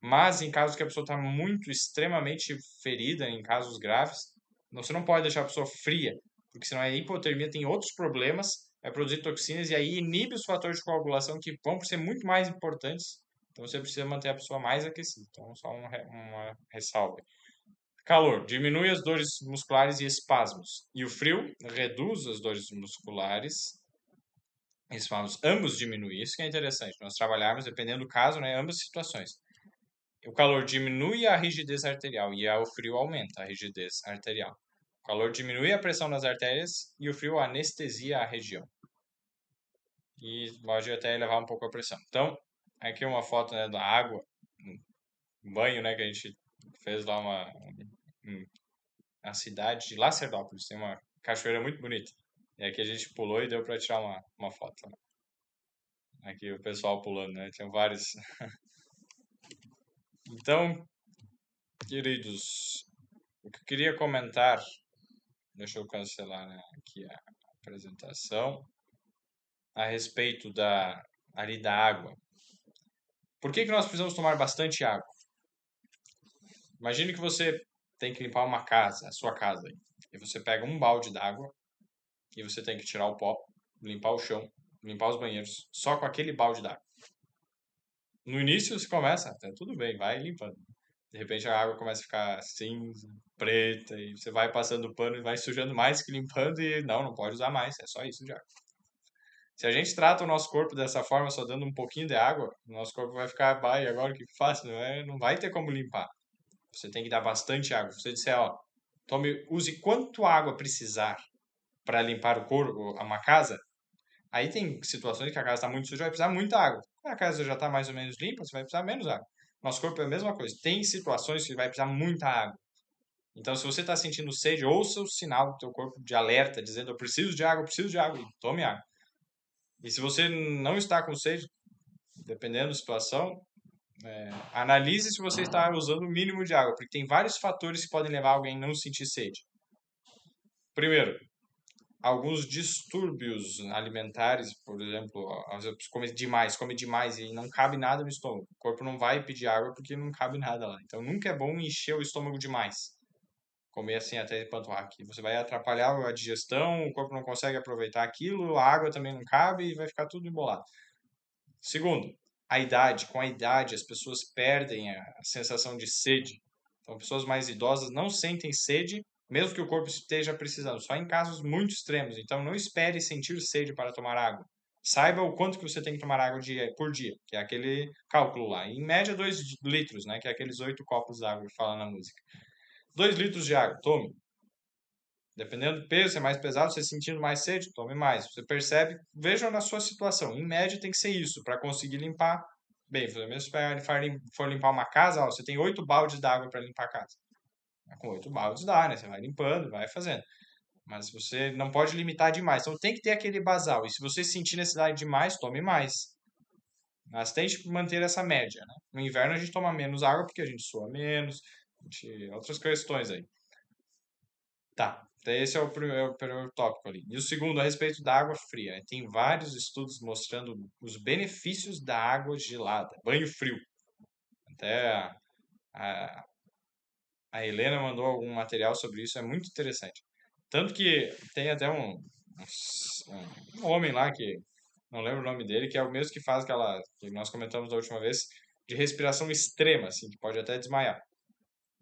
Mas em casos que a pessoa está muito, extremamente ferida, em casos graves, você não pode deixar a pessoa fria, porque senão a hipotermia tem outros problemas, vai produzir toxinas e aí inibe os fatores de coagulação que vão ser muito mais importantes. Então você precisa manter a pessoa mais aquecida. Então, só uma ressalva. Calor diminui as dores musculares e espasmos. E o frio reduz as dores musculares e espasmos. Ambos diminuem. Isso que é interessante. Nós trabalharmos, dependendo do caso, né, ambas situações. O calor diminui a rigidez arterial e o frio aumenta a rigidez arterial. O calor diminui a pressão nas artérias e o frio anestesia a região. e pode até elevar um pouco a pressão. Então, aqui uma foto, né, da água, um banho, né, que a gente fez lá na cidade de Lacerdópolis, tem uma cachoeira muito bonita. E aqui a gente pulou e deu para tirar uma foto. Aqui o pessoal pulando, né? Tinha vários. Então, queridos, o que eu queria comentar, deixa eu cancelar, né, aqui a apresentação, a respeito ali da água. Por que nós precisamos tomar bastante água? Imagine que você tem que limpar uma casa, a sua casa, e você pega um balde d'água e você tem que tirar o pó, limpar o chão, limpar os banheiros, só com aquele balde d'água. No início você começa, tá tudo bem, vai limpando. De repente a água começa a ficar cinza, preta, e você vai passando o pano e vai sujando mais que limpando e não pode usar mais, é só isso de água. Se a gente trata o nosso corpo dessa forma, só dando um pouquinho de água, o nosso corpo vai ficar, e agora o que faço? Não vai ter como limpar. Você tem que dar bastante água. Se você disser, ó, use quanto água precisar para limpar o corpo, uma casa, aí tem situações que a casa está muito suja, vai precisar muita água. Quando a casa já está mais ou menos limpa, você vai precisar menos água. Nosso corpo é a mesma coisa. Tem situações que vai precisar muita água. Então, se você está sentindo sede, ouça o sinal do teu corpo de alerta, dizendo eu preciso de água, e tome água. E se você não está com sede, dependendo da situação, analise se você está usando o mínimo de água, porque tem vários fatores que podem levar alguém a não sentir sede. Primeiro, alguns distúrbios alimentares, por exemplo, às vezes come demais e não cabe nada no estômago. O corpo não vai pedir água porque não cabe nada lá. Então nunca é bom encher o estômago demais. Comer assim até empanturrar aqui. Você vai atrapalhar a digestão, o corpo não consegue aproveitar aquilo, a água também não cabe e vai ficar tudo embolado. Segundo, a idade. Com a idade, as pessoas perdem a sensação de sede. Então, pessoas mais idosas não sentem sede, mesmo que o corpo esteja precisando, só em casos muito extremos. Então, não espere sentir sede para tomar água. Saiba o quanto que você tem que tomar água por dia, que é aquele cálculo lá. Em média, 2 litros, né? Que é aqueles 8 copos d'água que fala na música. 2 litros de água, tome. Dependendo do peso, se é mais pesado, você sentindo mais sede, tome mais. Você percebe, vejam na sua situação. Em média tem que ser isso, para conseguir limpar bem. Mesmo se for limpar uma casa, ó, você tem 8 baldes d'água para limpar a casa. Com 8 baldes dá, né? Você vai limpando, vai fazendo. Mas você não pode limitar demais. Então tem que ter aquele basal. E se você sentir necessidade de mais, tome mais. Mas tente manter essa média, né? No inverno a gente toma menos água porque a gente sua menos, outras questões aí. Tá, então esse é o primeiro tópico ali. E o segundo, a respeito da água fria, né? Tem vários estudos mostrando os benefícios da água gelada, banho frio. Até a, a Helena mandou algum material sobre isso, é muito interessante. Tanto que tem até um homem lá, que não lembro o nome dele, que é o mesmo que faz aquela que nós comentamos da última vez, de respiração extrema, assim, que pode até desmaiar.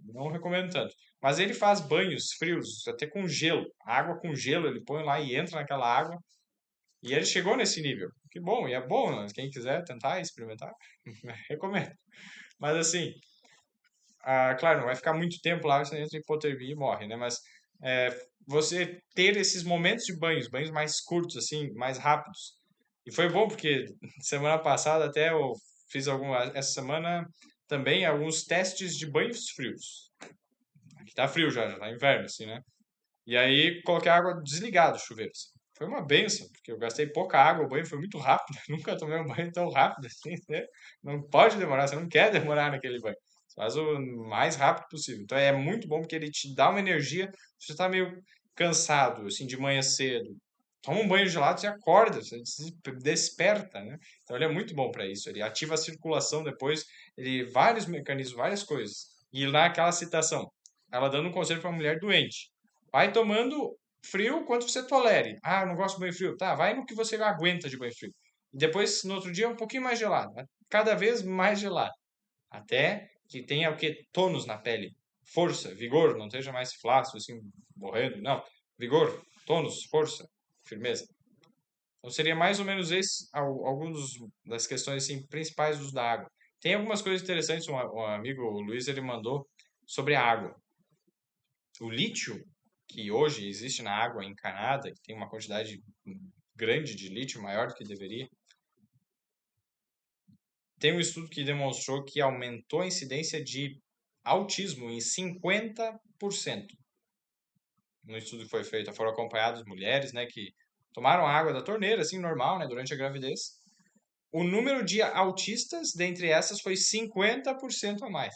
Não recomendo tanto. Mas ele faz banhos frios, até com gelo. Água com gelo, ele põe lá e entra naquela água. E ele chegou nesse nível. Que bom, e é bom, né? Quem quiser tentar experimentar, recomendo. Mas assim, claro, não vai ficar muito tempo lá, você entra em hipotermia e morre, né? Mas é, você ter esses momentos de banhos mais curtos, assim, mais rápidos. E foi bom porque semana passada até eu fiz essa semana também alguns testes de banhos frios. Aqui tá frio já tá inverno, assim, né? E aí coloquei a água desligada do chuveiro. Assim. Foi uma benção, porque eu gastei pouca água, o banho foi muito rápido. Nunca tomei um banho tão rápido assim, né? Não pode demorar, você não quer demorar naquele banho. Você faz o mais rápido possível. Então é muito bom porque ele te dá uma energia. Se você tá meio cansado, assim, de manhã cedo, toma um banho gelado, você acorda, você se desperta, né? Então ele é muito bom para isso. Ele ativa a circulação depois, ele vários mecanismos, várias coisas. E lá aquela citação, ela dando um conselho para uma mulher doente. Vai tomando frio quanto você tolere. Ah, eu não gosto de banho frio. Tá, vai no que você aguenta de banho frio. E depois, no outro dia, um pouquinho mais gelado. Cada vez mais gelado. Até que tenha o que? Tônus na pele. Força, vigor, não esteja mais flácido, assim, morrendo. Não. Vigor, tônus, força, firmeza. Então seria mais ou menos esse alguns das questões assim, principais do uso da água. Tem algumas coisas interessantes, um amigo, o Luiz, ele mandou sobre a água. O lítio, que hoje existe na água encanada, que tem uma quantidade grande de lítio, maior do que deveria. Tem um estudo que demonstrou que aumentou a incidência de autismo em 50%. No estudo que foi feito, foram acompanhadas mulheres, né, que tomaram água da torneira, assim, normal, né, durante a gravidez. O número de autistas dentre essas foi 50% a mais.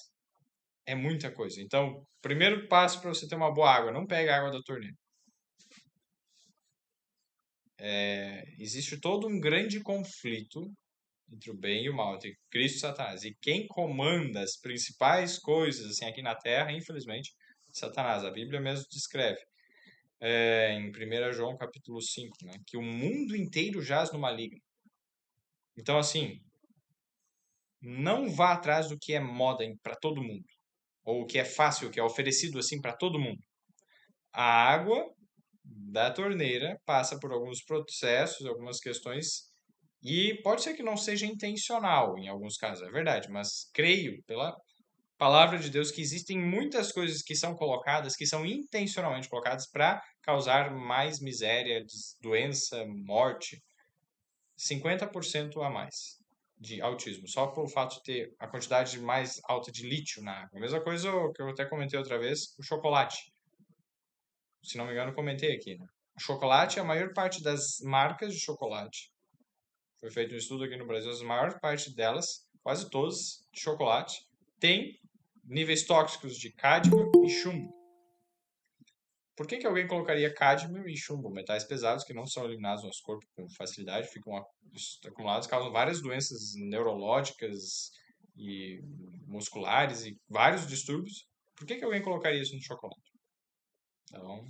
É muita coisa. Então, primeiro passo para você ter uma boa água, não pegue a água da torneira. Existe todo um grande conflito entre o bem e o mal, entre Cristo e Satanás. E quem comanda as principais coisas assim aqui na Terra, infelizmente, Satanás. A Bíblia mesmo descreve em 1 João capítulo 5, né, que o mundo inteiro jaz no maligno. Então, assim, não vá atrás do que é moda para todo mundo, ou o que é fácil, o que é oferecido assim para todo mundo. A água da torneira passa por alguns processos, algumas questões, e pode ser que não seja intencional em alguns casos, é verdade, mas creio pela palavra de Deus que existem muitas coisas que são colocadas, que são intencionalmente colocadas para causar mais miséria, doença, morte. 50% a mais de autismo, só pelo fato de ter a quantidade mais alta de lítio na água. A mesma coisa que eu até comentei outra vez, o chocolate. Se não me engano, eu comentei aqui, né? O chocolate, a maior parte das marcas de chocolate, foi feito um estudo aqui no Brasil, a maior parte delas, quase todas, de chocolate, tem níveis tóxicos de cádmio e chumbo. Por que alguém colocaria cádmio e chumbo, metais pesados que não são eliminados no nosso corpo com facilidade, ficam acumulados, causam várias doenças neurológicas e musculares e vários distúrbios? Por que alguém colocaria isso no chocolate? Então,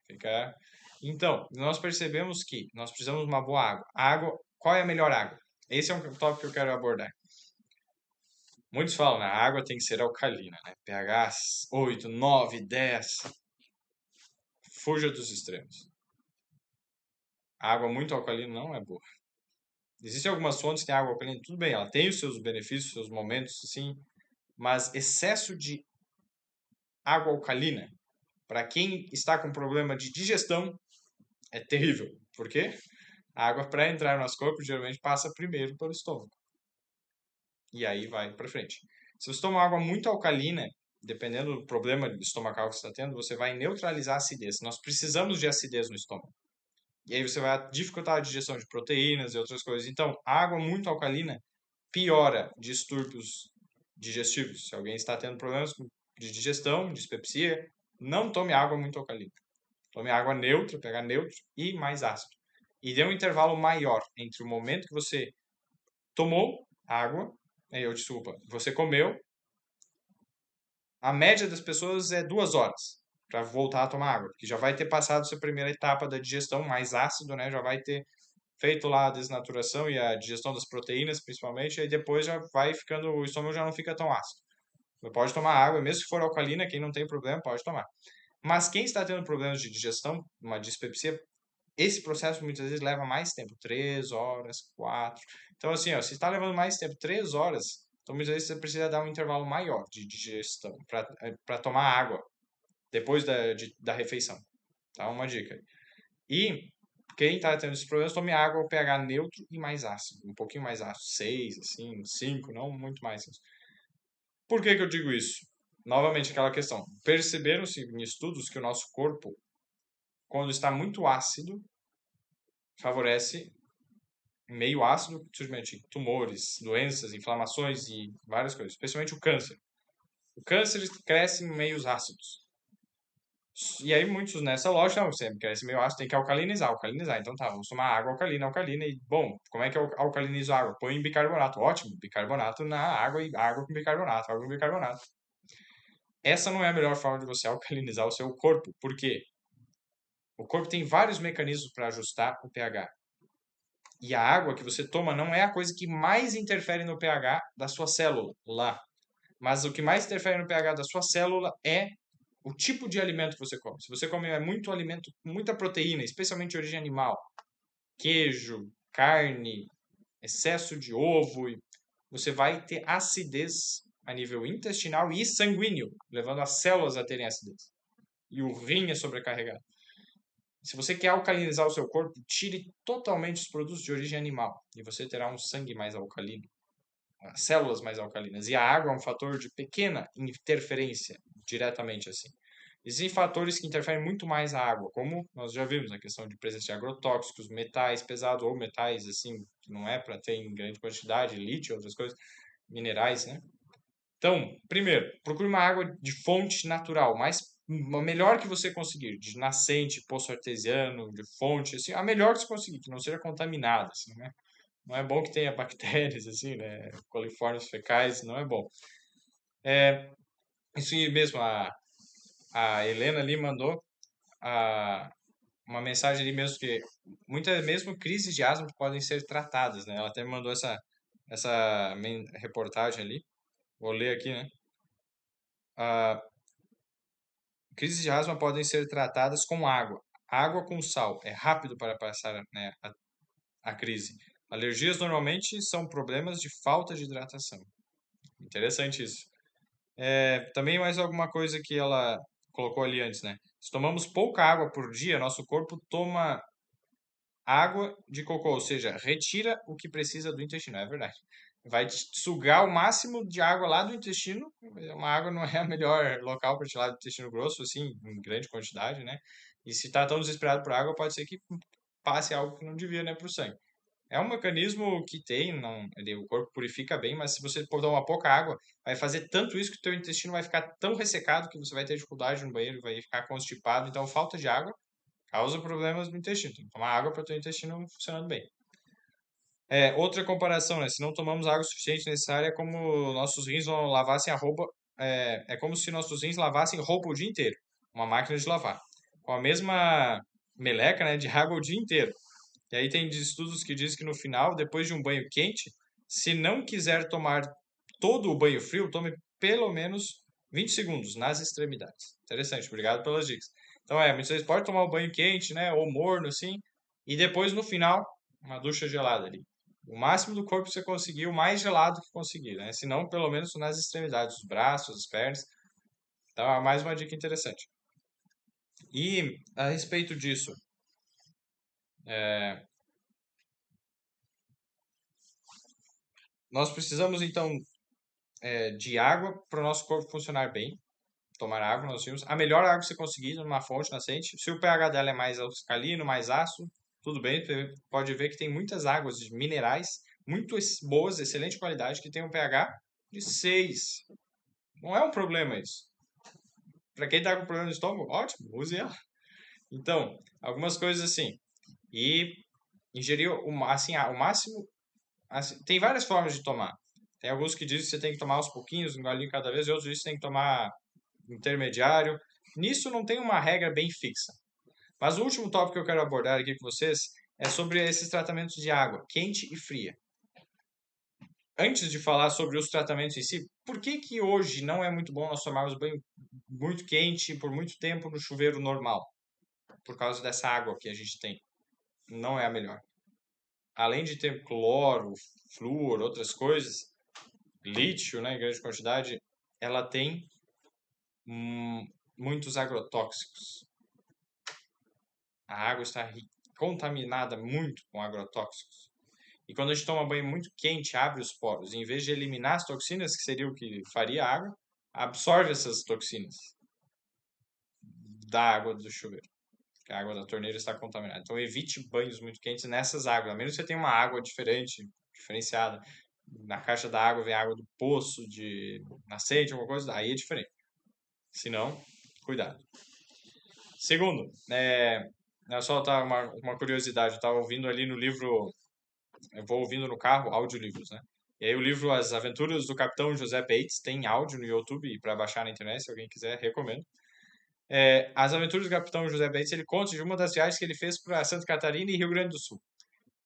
fica... Então, nós percebemos que nós precisamos de uma boa água. A água, qual é a melhor água? Esse é um tópico que eu quero abordar. Muitos falam, né? A água tem que ser alcalina, né? pH 8, 9, 10. Fuja dos extremos. A água muito alcalina não é boa. Existem algumas fontes que têm água alcalina, tudo bem, ela tem os seus benefícios, seus momentos, assim, mas excesso de água alcalina, para quem está com problema de digestão, é terrível. Por quê? A água, para entrar no nosso corpo, geralmente passa primeiro pelo estômago. E aí vai para frente. Se você tomar água muito alcalina, dependendo do problema estomacal que você está tendo, você vai neutralizar a acidez. Nós precisamos de acidez no estômago. E aí você vai dificultar a digestão de proteínas e outras coisas. Então, água muito alcalina piora distúrbios digestivos. Se alguém está tendo problemas de digestão, dispepsia, não tome água muito alcalina. Tome água neutra, pH neutro e mais ácido. E dê um intervalo maior entre o momento que você tomou água, você comeu. A média das pessoas é 2 horas para voltar a tomar água, porque já vai ter passado essa primeira etapa da digestão mais ácido, né? Já vai ter feito lá a desnaturação e a digestão das proteínas, principalmente, e aí depois já vai ficando, o estômago já não fica tão ácido. Você pode tomar água, mesmo se for alcalina, quem não tem problema pode tomar. Mas quem está tendo problemas de digestão, uma dispepsia, esse processo muitas vezes leva mais tempo, 3 horas, 4. Então, assim, ó, se está levando mais tempo, 3 horas, então muitas vezes você precisa dar um intervalo maior de digestão para tomar água depois da refeição. Tá? Uma dica. E quem está tendo esses problemas, tome água ao pH neutro e mais ácido. Um pouquinho mais ácido, 6, assim, 5, não muito mais. Por que eu digo isso? Novamente, aquela questão. Perceberam-se em estudos que o nosso corpo, quando está muito ácido, favorece meio ácido, simplesmente tumores, doenças, inflamações e várias coisas, especialmente o câncer. O câncer cresce em meios ácidos. E aí muitos nessa loja, não, você cresce meio ácido, tem que alcalinizar. Então tá, vamos tomar água alcalina. E, bom, como é que eu alcalinizo a água? Põe em bicarbonato. Ótimo, bicarbonato na água e água com bicarbonato. Essa não é a melhor forma de você alcalinizar o seu corpo. Por quê? O corpo tem vários mecanismos para ajustar o pH. E a água que você toma não é a coisa que mais interfere no pH da sua célula lá. Mas o que mais interfere no pH da sua célula é o tipo de alimento que você come. Se você come muito alimento, muita proteína, especialmente de origem animal, queijo, carne, excesso de ovo, você vai ter acidez a nível intestinal e sanguíneo, levando as células a terem acidez. E o rim é sobrecarregado. Se você quer alcalinizar o seu corpo, tire totalmente os produtos de origem animal e você terá um sangue mais alcalino, células mais alcalinas. E a água é um fator de pequena interferência, diretamente assim. Existem fatores que interferem muito mais a água, como nós já vimos, a questão de presença de agrotóxicos, metais pesados ou metais assim, que não é para ter em grande quantidade, lítio, outras coisas, minerais, né? Então, primeiro, procure uma água de fonte natural, a melhor que você conseguir, de nascente, poço artesiano, de fonte, assim, a melhor que você conseguir, que não seja contaminada, assim, né? Não é bom que tenha bactérias, assim, né? Coliformes fecais, não é bom. Isso mesmo, a Helena ali mandou uma mensagem ali mesmo que muitas mesmo crises de asma podem ser tratadas, né? Ela até me mandou essa reportagem ali. Vou ler aqui, né? Crises de asma podem ser tratadas com água. Água com sal. É rápido para passar, né, a crise. Alergias normalmente são problemas de falta de hidratação. Interessante isso. Também mais alguma coisa que ela colocou ali antes, né? Se tomamos pouca água por dia, nosso corpo toma água de cocô, ou seja, retira o que precisa do intestino. É verdade. Vai sugar o máximo de água lá do intestino. Uma água não é o melhor local para tirar do intestino grosso, assim, em grande quantidade, né? E se está tão desesperado por água, pode ser que passe algo que não devia, né, para o sangue. É um mecanismo que tem, não, o corpo purifica bem, mas se você tomar pouca água, vai fazer tanto isso que o teu intestino vai ficar tão ressecado que você vai ter dificuldade no banheiro, vai ficar constipado. Então, falta de água causa problemas no intestino. Tem que tomar água para o teu intestino funcionando bem. Outra comparação, né? Se não tomamos água suficiente necessária, é como nossos rins não lavassem a roupa. É como se nossos rins lavassem roupa o dia inteiro. Uma máquina de lavar. Com a mesma meleca, né, de água o dia inteiro. E aí tem estudos que dizem que no final, depois de um banho quente, se não quiser tomar todo o banho frio, tome pelo menos 20 segundos nas extremidades. Interessante, obrigado pelas dicas. Então, muitas vezes pode tomar o banho quente, né, ou morno, assim, e depois no final, uma ducha gelada ali. O máximo do corpo que você conseguir, o mais gelado que conseguir, né? Se não, pelo menos nas extremidades, os braços, as pernas. Então, é mais uma dica interessante. E a respeito disso, nós precisamos então de água para o nosso corpo funcionar bem. Tomar água, nós vimos. A melhor água que você conseguir numa fonte nascente. Se o pH dela é mais alcalino, mais ácido, tudo bem. Você pode ver que tem muitas águas de minerais muito boas, excelente qualidade, que tem um pH de 6. Não é um problema isso. Para quem está com problema de estômago, ótimo, use ela. Então, algumas coisas assim. E ingerir assim, o máximo. Assim, tem várias formas de tomar. Tem alguns que dizem que você tem que tomar aos pouquinhos, um golinho cada vez, e outros dizem que você tem que tomar intermediário. Nisso não tem uma regra bem fixa. Mas o último tópico que eu quero abordar aqui com vocês é sobre esses tratamentos de água, quente e fria. Antes de falar sobre os tratamentos em si, por que hoje não é muito bom nós tomarmos banho muito quente por muito tempo no chuveiro normal? Por causa dessa água que a gente tem. Não é a melhor. Além de ter cloro, flúor, outras coisas, lítio, né, em grande quantidade, ela tem muitos agrotóxicos. A água está contaminada muito com agrotóxicos. E quando a gente toma banho muito quente, abre os poros. E em vez de eliminar as toxinas, que seria o que faria a água, absorve essas toxinas da água do chuveiro. Que a água da torneira está contaminada. Então evite banhos muito quentes nessas águas. A menos que você tenha uma água diferente, diferenciada. Na caixa da água vem água do poço, de nascente, alguma coisa, aí é diferente. Se não, cuidado. Segundo, só tá uma curiosidade, eu estava ouvindo ali no livro, eu vou ouvindo no carro, audiolivros, né? E aí o livro As Aventuras do Capitão José Bates tem áudio no YouTube para baixar na internet, se alguém quiser, recomendo. As Aventuras do Capitão José Bates, ele conta de uma das viagens que ele fez para Santa Catarina e Rio Grande do Sul.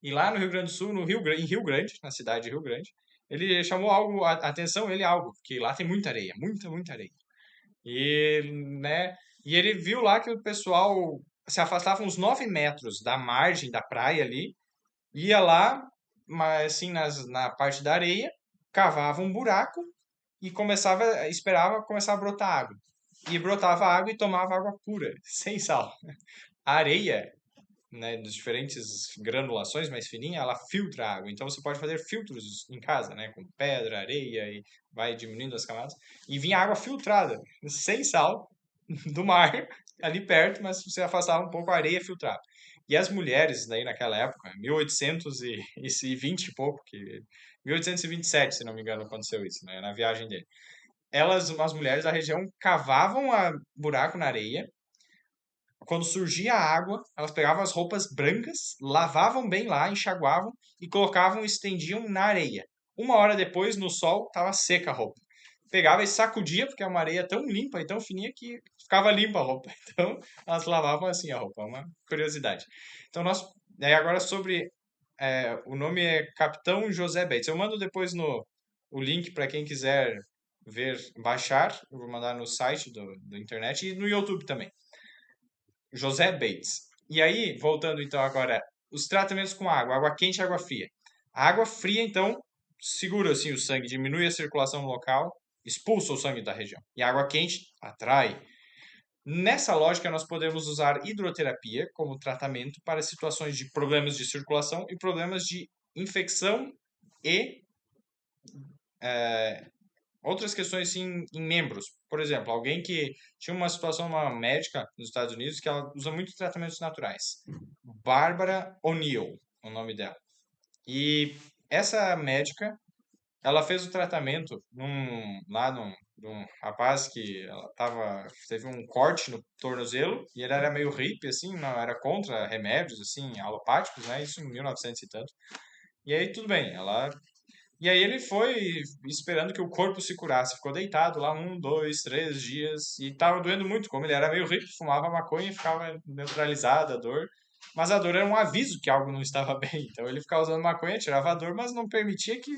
E lá no Rio Grande do Sul, em Rio Grande, na cidade de Rio Grande, ele chamou a atenção, que lá tem muita areia, muita areia. E, né, e ele viu lá que o pessoal se afastava uns 9 metros da margem da praia ali, ia lá, mas assim, na parte da areia, cavava um buraco e esperava começar a brotar água. E brotava água e tomava água pura, sem sal. A areia, né, das diferentes granulações mais fininha, ela filtra a água. Então você pode fazer filtros em casa, né, com pedra, areia e vai diminuindo as camadas. E vinha água filtrada, sem sal, do mar, ali perto, mas se você afastava um pouco, a areia filtrava. E as mulheres, daí naquela época, 1820 e pouco, 1827, se não me engano, aconteceu isso, né, na viagem dele. As mulheres da região, cavavam a buraco na areia. Quando surgia a água, elas pegavam as roupas brancas, lavavam bem lá, enxaguavam e colocavam e estendiam na areia. Uma hora depois, no sol, estava seca a roupa. Pegava e sacudia, porque é uma areia tão limpa e tão fininha que ficava limpa a roupa. Então, elas lavavam assim a roupa. Uma curiosidade. Então, agora sobre. O nome é Capitão José Bates. Eu mando depois no o link para quem quiser ver, baixar. Eu vou mandar no site do internet e no YouTube também. José Bates. E aí, voltando então agora, os tratamentos com água, água quente e água fria. A água fria, então, segura assim o sangue, diminui a circulação no local, expulsa o sangue da região. E a água quente atrai. Nessa lógica, nós podemos usar hidroterapia como tratamento para situações de problemas de circulação e problemas de infecção e outras questões assim, em membros. Por exemplo, alguém que tinha uma situação, uma médica nos Estados Unidos, que ela usa muito tratamentos naturais. Barbara O'Neill, o nome dela. E essa médica, ela fez o tratamento num rapaz que teve um corte no tornozelo e ele era meio hippie, assim, não era contra remédios, assim, alopáticos, né? Isso em 1900 e tanto. E aí, tudo bem, e aí ele foi esperando que o corpo se curasse. Ficou deitado lá 1, 2, 3 dias e tava doendo muito. Como ele era meio rico, fumava maconha e ficava neutralizada a dor. Mas a dor era um aviso que algo não estava bem. Então ele ficava usando maconha, tirava a dor, mas não permitia que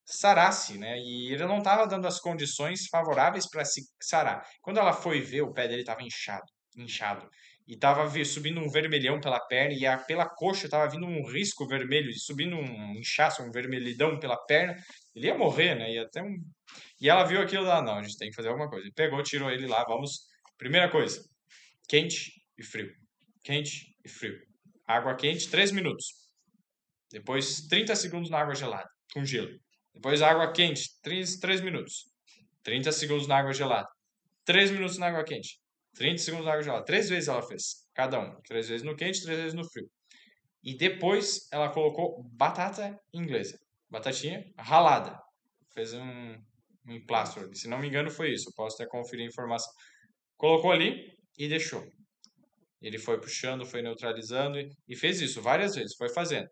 sarasse, né? E ele não estava dando as condições favoráveis para se sarar. Quando ela foi ver, o pé dele estava inchado. E estava subindo um vermelhão pela perna e pela coxa estava vindo um risco vermelho, e subindo um inchaço, um vermelhidão pela perna. Ele ia morrer, né? E ela viu aquilo lá, não, a gente tem que fazer alguma coisa. Ele pegou, tirou ele lá, vamos. Primeira coisa, quente e frio. Quente e frio. Água quente, 3 minutos. Depois, 30 segundos na água gelada, com gelo. Depois água quente, 3 minutos. 30 segundos na água gelada. 3 minutos na água quente. 30 segundos na água gelada. 3 vezes ela fez, cada um. 3 vezes no quente, 3 vezes no frio. E depois ela colocou batata inglesa. Batatinha ralada. Fez um emplastro ali. Se não me engano foi isso. Eu posso até conferir a informação. Colocou ali e deixou. Ele foi puxando, foi neutralizando e fez isso várias vezes. Foi fazendo.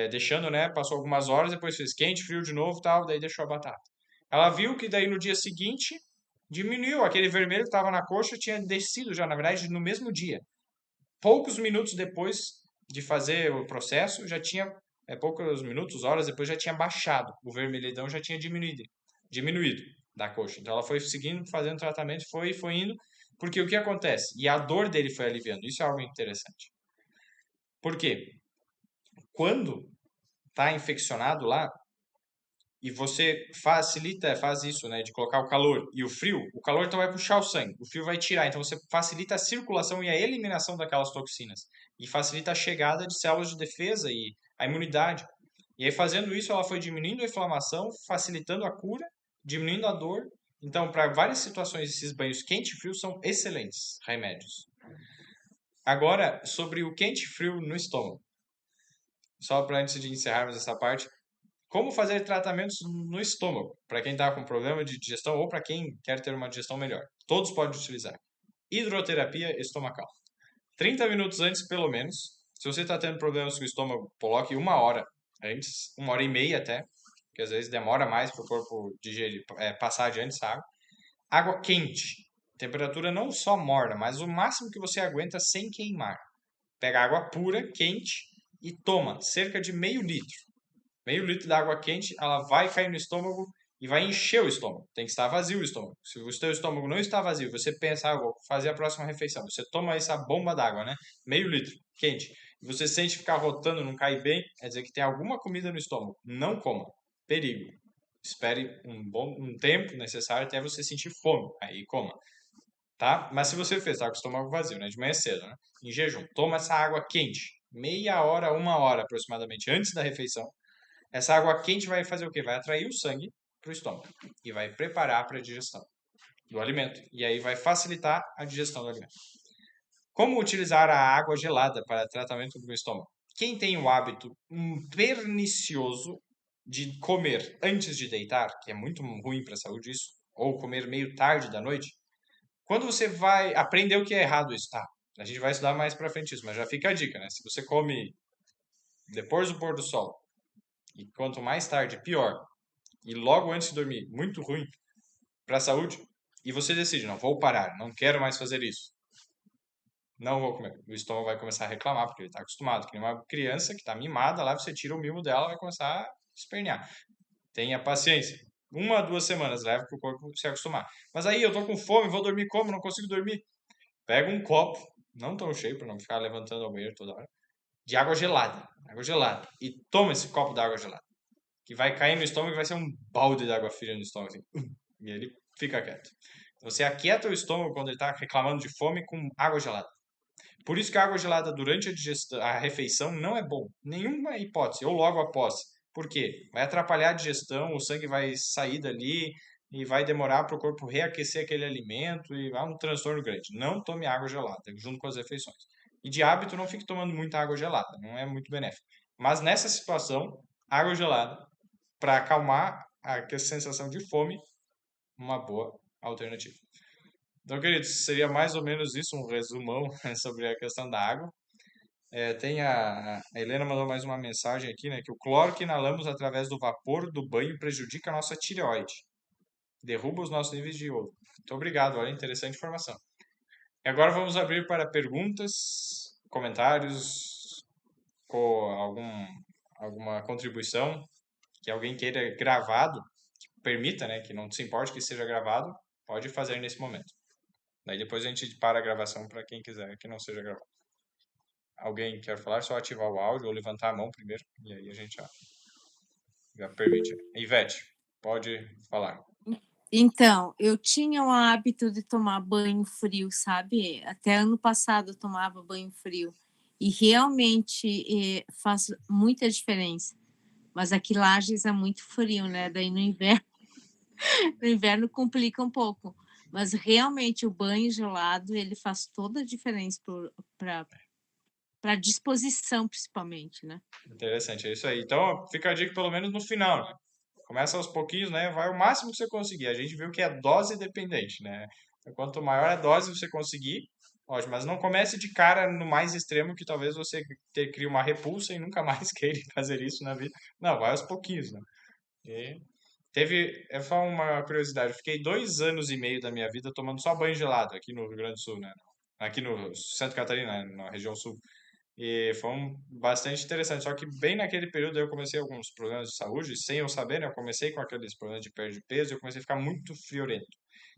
Deixando, né? Passou algumas horas, depois fez quente, frio de novo, tal, daí deixou a batata. Ela viu que daí no dia seguinte diminuiu, aquele vermelho que estava na coxa tinha descido já, na verdade, no mesmo dia. Poucos minutos depois de fazer o processo, já tinha, poucos minutos, horas depois já tinha baixado, o vermelhidão já tinha diminuído da coxa. Então ela foi seguindo, fazendo tratamento, foi indo, porque o que acontece? E a dor dele foi aliviando, isso é algo interessante. Por quê? Quando está infeccionado lá, e você faz isso, né, de colocar o calor e o calor então vai puxar o sangue, o frio vai tirar, então você facilita a circulação e a eliminação daquelas toxinas e facilita a chegada de células de defesa e a imunidade. E aí fazendo isso, ela foi diminuindo a inflamação, facilitando a cura, diminuindo a dor. Então, para várias situações, esses banhos quente e frio são excelentes remédios. Agora, sobre o quente e frio no estômago. Só para antes de encerrarmos essa parte, como fazer tratamentos no estômago, para quem está com problema de digestão ou para quem quer ter uma digestão melhor. Todos podem utilizar. Hidroterapia estomacal. 30 minutos antes, pelo menos. Se você está tendo problemas com o estômago, coloque 1 hora antes, 1 hora e meia até, porque às vezes demora mais para o corpo digerir, passar adiante essa água. Água quente. Temperatura não só morna, mas o máximo que você aguenta sem queimar. Pega água pura, quente, e toma cerca de meio litro. Meio litro de água quente, ela vai cair no estômago e vai encher o estômago. Tem que estar vazio o estômago. Se o seu estômago não está vazio, você pensa, vou fazer a próxima refeição. Você toma essa bomba d'água, né? Meio litro, quente. E você sente ficar rotando, não cai bem, quer dizer que tem alguma comida no estômago. Não coma. Perigo. Espere um tempo necessário até você sentir fome. Aí coma. tá? Mas se você fez, tá com o estômago vazio, né? De manhã cedo, né? Em jejum, toma essa água quente, meia hora, 1 hora aproximadamente antes da refeição. Essa água quente vai fazer o quê? Vai atrair o sangue para o estômago e vai preparar para a digestão do alimento. E aí vai facilitar a digestão do alimento. Como utilizar a água gelada para tratamento do estômago? Quem tem o hábito pernicioso de comer antes de deitar, que é muito ruim para a saúde isso, ou comer meio tarde da noite, quando você vai aprender o que é errado isso, tá? A gente vai estudar mais para frente isso, mas já fica a dica, né? Se você come depois do pôr do sol, e quanto mais tarde, pior, e logo antes de dormir, muito ruim para a saúde, e você decide, não, vou parar, não quero mais fazer isso. Não vou comer. O estômago vai começar a reclamar, porque ele está acostumado. Que nem uma criança que está mimada, lá você tira o mimo dela, vai começar a espernear. Tenha paciência. 1 a 2 semanas leva para o corpo se acostumar. Mas aí eu tô com fome, vou dormir como? Não consigo dormir. Pega um copo, não tão cheio para não ficar levantando ao banheiro toda hora, de água gelada. Água gelada. E toma esse copo d'água gelada. Que vai cair no estômago e vai ser um balde de água fria no estômago. Assim. E ele fica quieto. Então, você aquieta o estômago quando ele está reclamando de fome com água gelada. Por isso que a água gelada durante a digestão, a refeição não é bom. Nenhuma hipótese, ou logo após. Por quê? Vai atrapalhar a digestão, o sangue vai sair dali e vai demorar para o corpo reaquecer aquele alimento e há um transtorno grande. Não tome água gelada junto com as refeições. E de hábito, não fique tomando muita água gelada, não é muito benéfico. Mas nessa situação, água gelada, para acalmar a sensação de fome, uma boa alternativa. Então, queridos, seria mais ou menos isso, um resumão sobre a questão da água. Tem a Helena mandou mais uma mensagem aqui, né? Que o cloro que inalamos através do vapor do banho prejudica a nossa tireoide. Derruba os nossos níveis de iodo. Muito obrigado, olha, interessante informação. E agora vamos abrir para perguntas, comentários, com alguma contribuição que alguém queira gravado, que permita, né? Que não se importe que seja gravado, pode fazer nesse momento. Daí depois a gente para a gravação para quem quiser que não seja gravado. Alguém quer falar? Só ativar o áudio ou levantar a mão primeiro. E aí a gente já permite. Ivete, pode falar. Então, eu tinha o hábito de tomar banho frio, sabe? Até ano passado eu tomava banho frio. E realmente faz muita diferença. Mas aqui Lages é muito frio, né? Daí no inverno complica um pouco. Mas realmente o banho gelado, ele faz toda a diferença para a disposição, principalmente, né? Interessante, é isso aí. Então, fica a dica pelo menos no final, né? Começa aos pouquinhos, né? Vai o máximo que você conseguir. A gente viu que é dose dependente, né? Então, quanto maior a dose você conseguir, ótimo. Mas não comece de cara no mais extremo que talvez você crie uma repulsa e nunca mais queira fazer isso na vida. Não, vai aos pouquinhos, né? E é só uma curiosidade. Eu fiquei 2 anos e meio da minha vida tomando só banho gelado aqui no Rio Grande do Sul, né? Aqui no Santa Catarina, na região sul. E foi bastante interessante. Só que bem naquele período eu comecei alguns problemas de saúde, sem eu saber, né? Eu comecei com aqueles problemas de perda de peso e eu comecei a ficar muito friorento.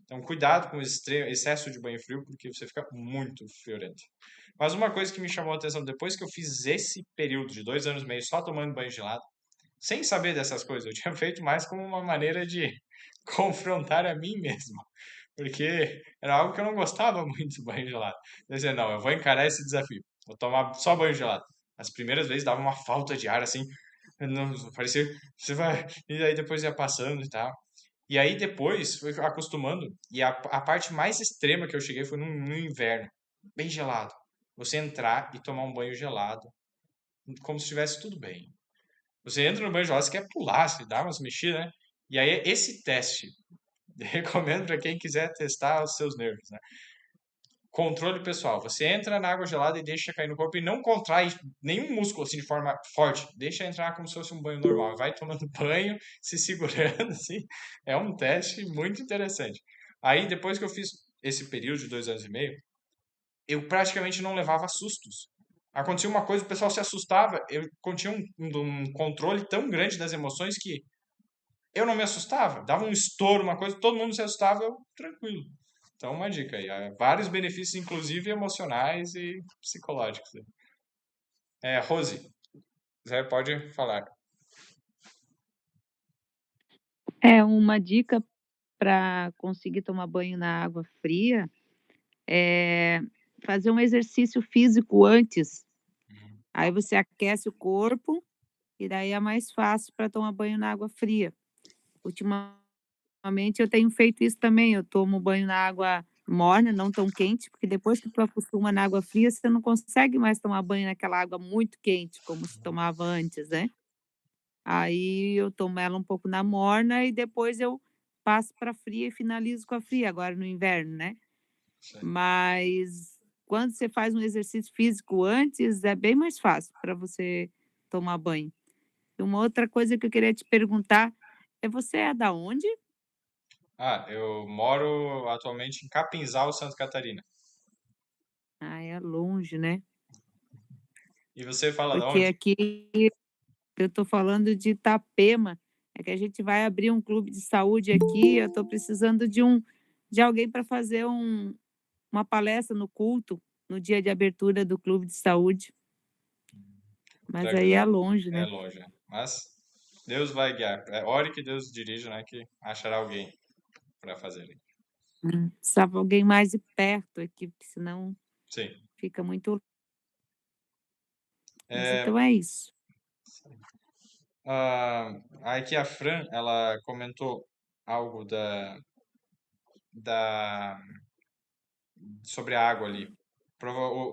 Então, cuidado com o excesso de banho frio, porque você fica muito friorento. Mas uma coisa que me chamou a atenção, depois que eu fiz esse período de 2 anos e meio só tomando banho gelado, sem saber dessas coisas, eu tinha feito mais como uma maneira de confrontar a mim mesmo. Porque era algo que eu não gostava muito do banho gelado. Eu dizia, não, eu vou encarar esse desafio. Vou tomar só banho gelado. As primeiras vezes dava uma falta de ar, assim. Não, parecia, você vai... E aí depois ia passando e tal. E aí depois foi acostumando. E a parte mais extrema que eu cheguei foi no inverno. Bem gelado. Você entrar e tomar um banho gelado. Como se estivesse tudo bem. Você entra no banho gelado, você quer pular, você dá umas mexidas, né? E aí esse teste, recomendo para quem quiser testar os seus nervos, né? Controle pessoal. Você entra na água gelada e deixa cair no corpo e não contrai nenhum músculo assim de forma forte. Deixa entrar como se fosse um banho normal. Vai tomando banho, se segurando assim. É um teste muito interessante. Aí depois que eu fiz esse período de 2 anos e meio, eu praticamente não levava sustos. Acontecia uma coisa, o pessoal se assustava. Eu tinha um controle tão grande das emoções que eu não me assustava. Dava um estouro, uma coisa, todo mundo se assustava, eu tranquilo. Então, uma dica aí. Há vários benefícios, inclusive emocionais e psicológicos. Rose, você pode falar. Uma dica para conseguir tomar banho na água fria fazer um exercício físico antes. Uhum. Aí você aquece o corpo e daí é mais fácil para tomar banho na água fria. Ultimamente eu tenho feito isso também, eu tomo banho na água morna, não tão quente, porque depois que tu acostuma na água fria, você não consegue mais tomar banho naquela água muito quente, como se tomava antes, né. Aí eu tomo ela um pouco na morna e depois eu passo para fria e finalizo com a fria, agora no inverno, né. Sim. Mas quando você faz um exercício físico antes, é bem mais fácil para você tomar banho. E uma outra coisa que eu queria te perguntar você é da onde? Eu moro atualmente em Capinzal, Santa Catarina. Ah, é longe, né. E você fala de Porque onde? aqui eu estou falando de Itapema, é que a gente vai abrir um clube de saúde aqui, eu estou precisando de alguém para fazer uma palestra no culto, no dia de abertura do clube de saúde, mas aí Legal. é longe, É né. longe, né? Mas Deus vai guiar. Ore que Deus dirija, né? Que achará alguém para fazer. Precisava alguém mais de perto aqui, porque senão Sim. fica muito mas É, então é isso. aqui a Fran, ela comentou algo da, sobre a água ali.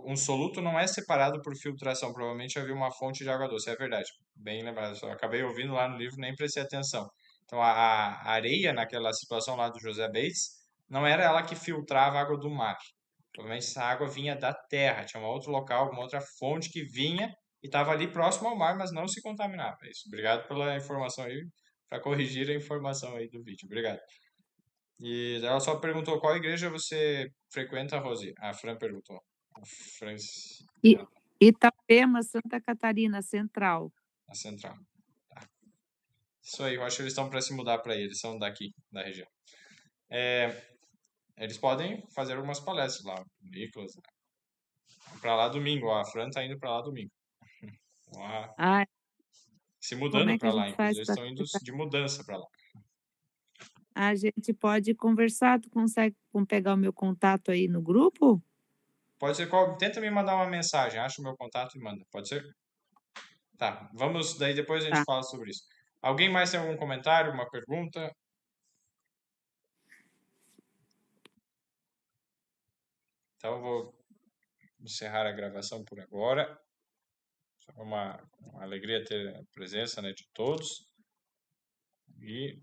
Um soluto não é separado por filtração, provavelmente havia uma fonte de água doce, é verdade. Bem lembrado, só acabei ouvindo lá no livro, nem prestei atenção. Então a areia naquela situação lá do José Bates, não era ela que filtrava a água do mar. Provavelmente essa água vinha da terra, tinha um outro local, uma outra fonte que vinha e estava ali próximo ao mar, mas não se contaminava. É isso. Obrigado pela informação aí, para corrigir a informação aí do vídeo. Obrigado. E ela só perguntou qual igreja você frequenta, Rosi. A Fran perguntou. A Franci... E Itapema, Santa Catarina, central. A Central. Tá. Isso aí, eu acho que eles estão para se mudar para aí, eles são daqui, da região. Eles podem fazer algumas palestras lá, o Nicolas. Para lá domingo, ó, a Fran tá indo para lá domingo. Lá, Ah, se como mudando é que para a lá, gente inclusive faz eles para estão indo de mudança para lá. a gente pode conversar, tu consegue pegar o meu contato aí no grupo? Pode ser, tenta me mandar uma mensagem, acha o meu contato e manda, pode ser? Tá, vamos, daí depois a gente Tá. fala sobre isso. Alguém mais tem algum comentário, uma pergunta? Então eu vou encerrar a gravação por agora. Uma alegria ter a presença, né, de todos. E